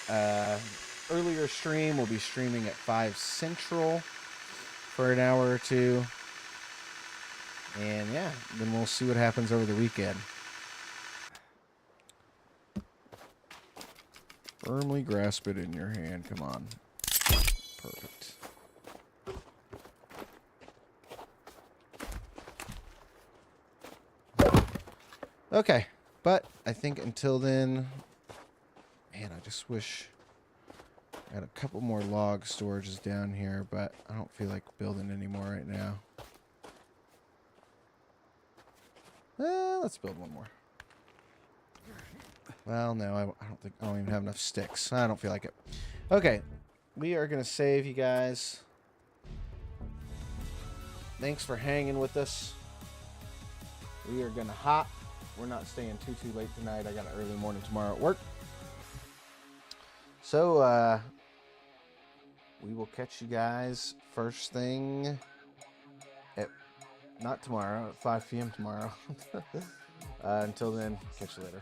earlier stream. We'll be streaming at 5 Central for an hour or two. And yeah, then we'll see what happens over the weekend. Firmly grasp it in your hand. Come on. Perfect. Okay, but I think until then, man, I just wish I had a couple more log storages down here, but I don't feel like building any more right now. Let's build one more. Well, no, I don't even have enough sticks. I don't feel like it. Okay, we are gonna save, you guys. Thanks for hanging with us. We are gonna hop. We're not staying too late tonight. I got an early morning tomorrow at work. So, we will catch you guys first thing at, not tomorrow, at 5 p.m. tomorrow. Until then, catch you later.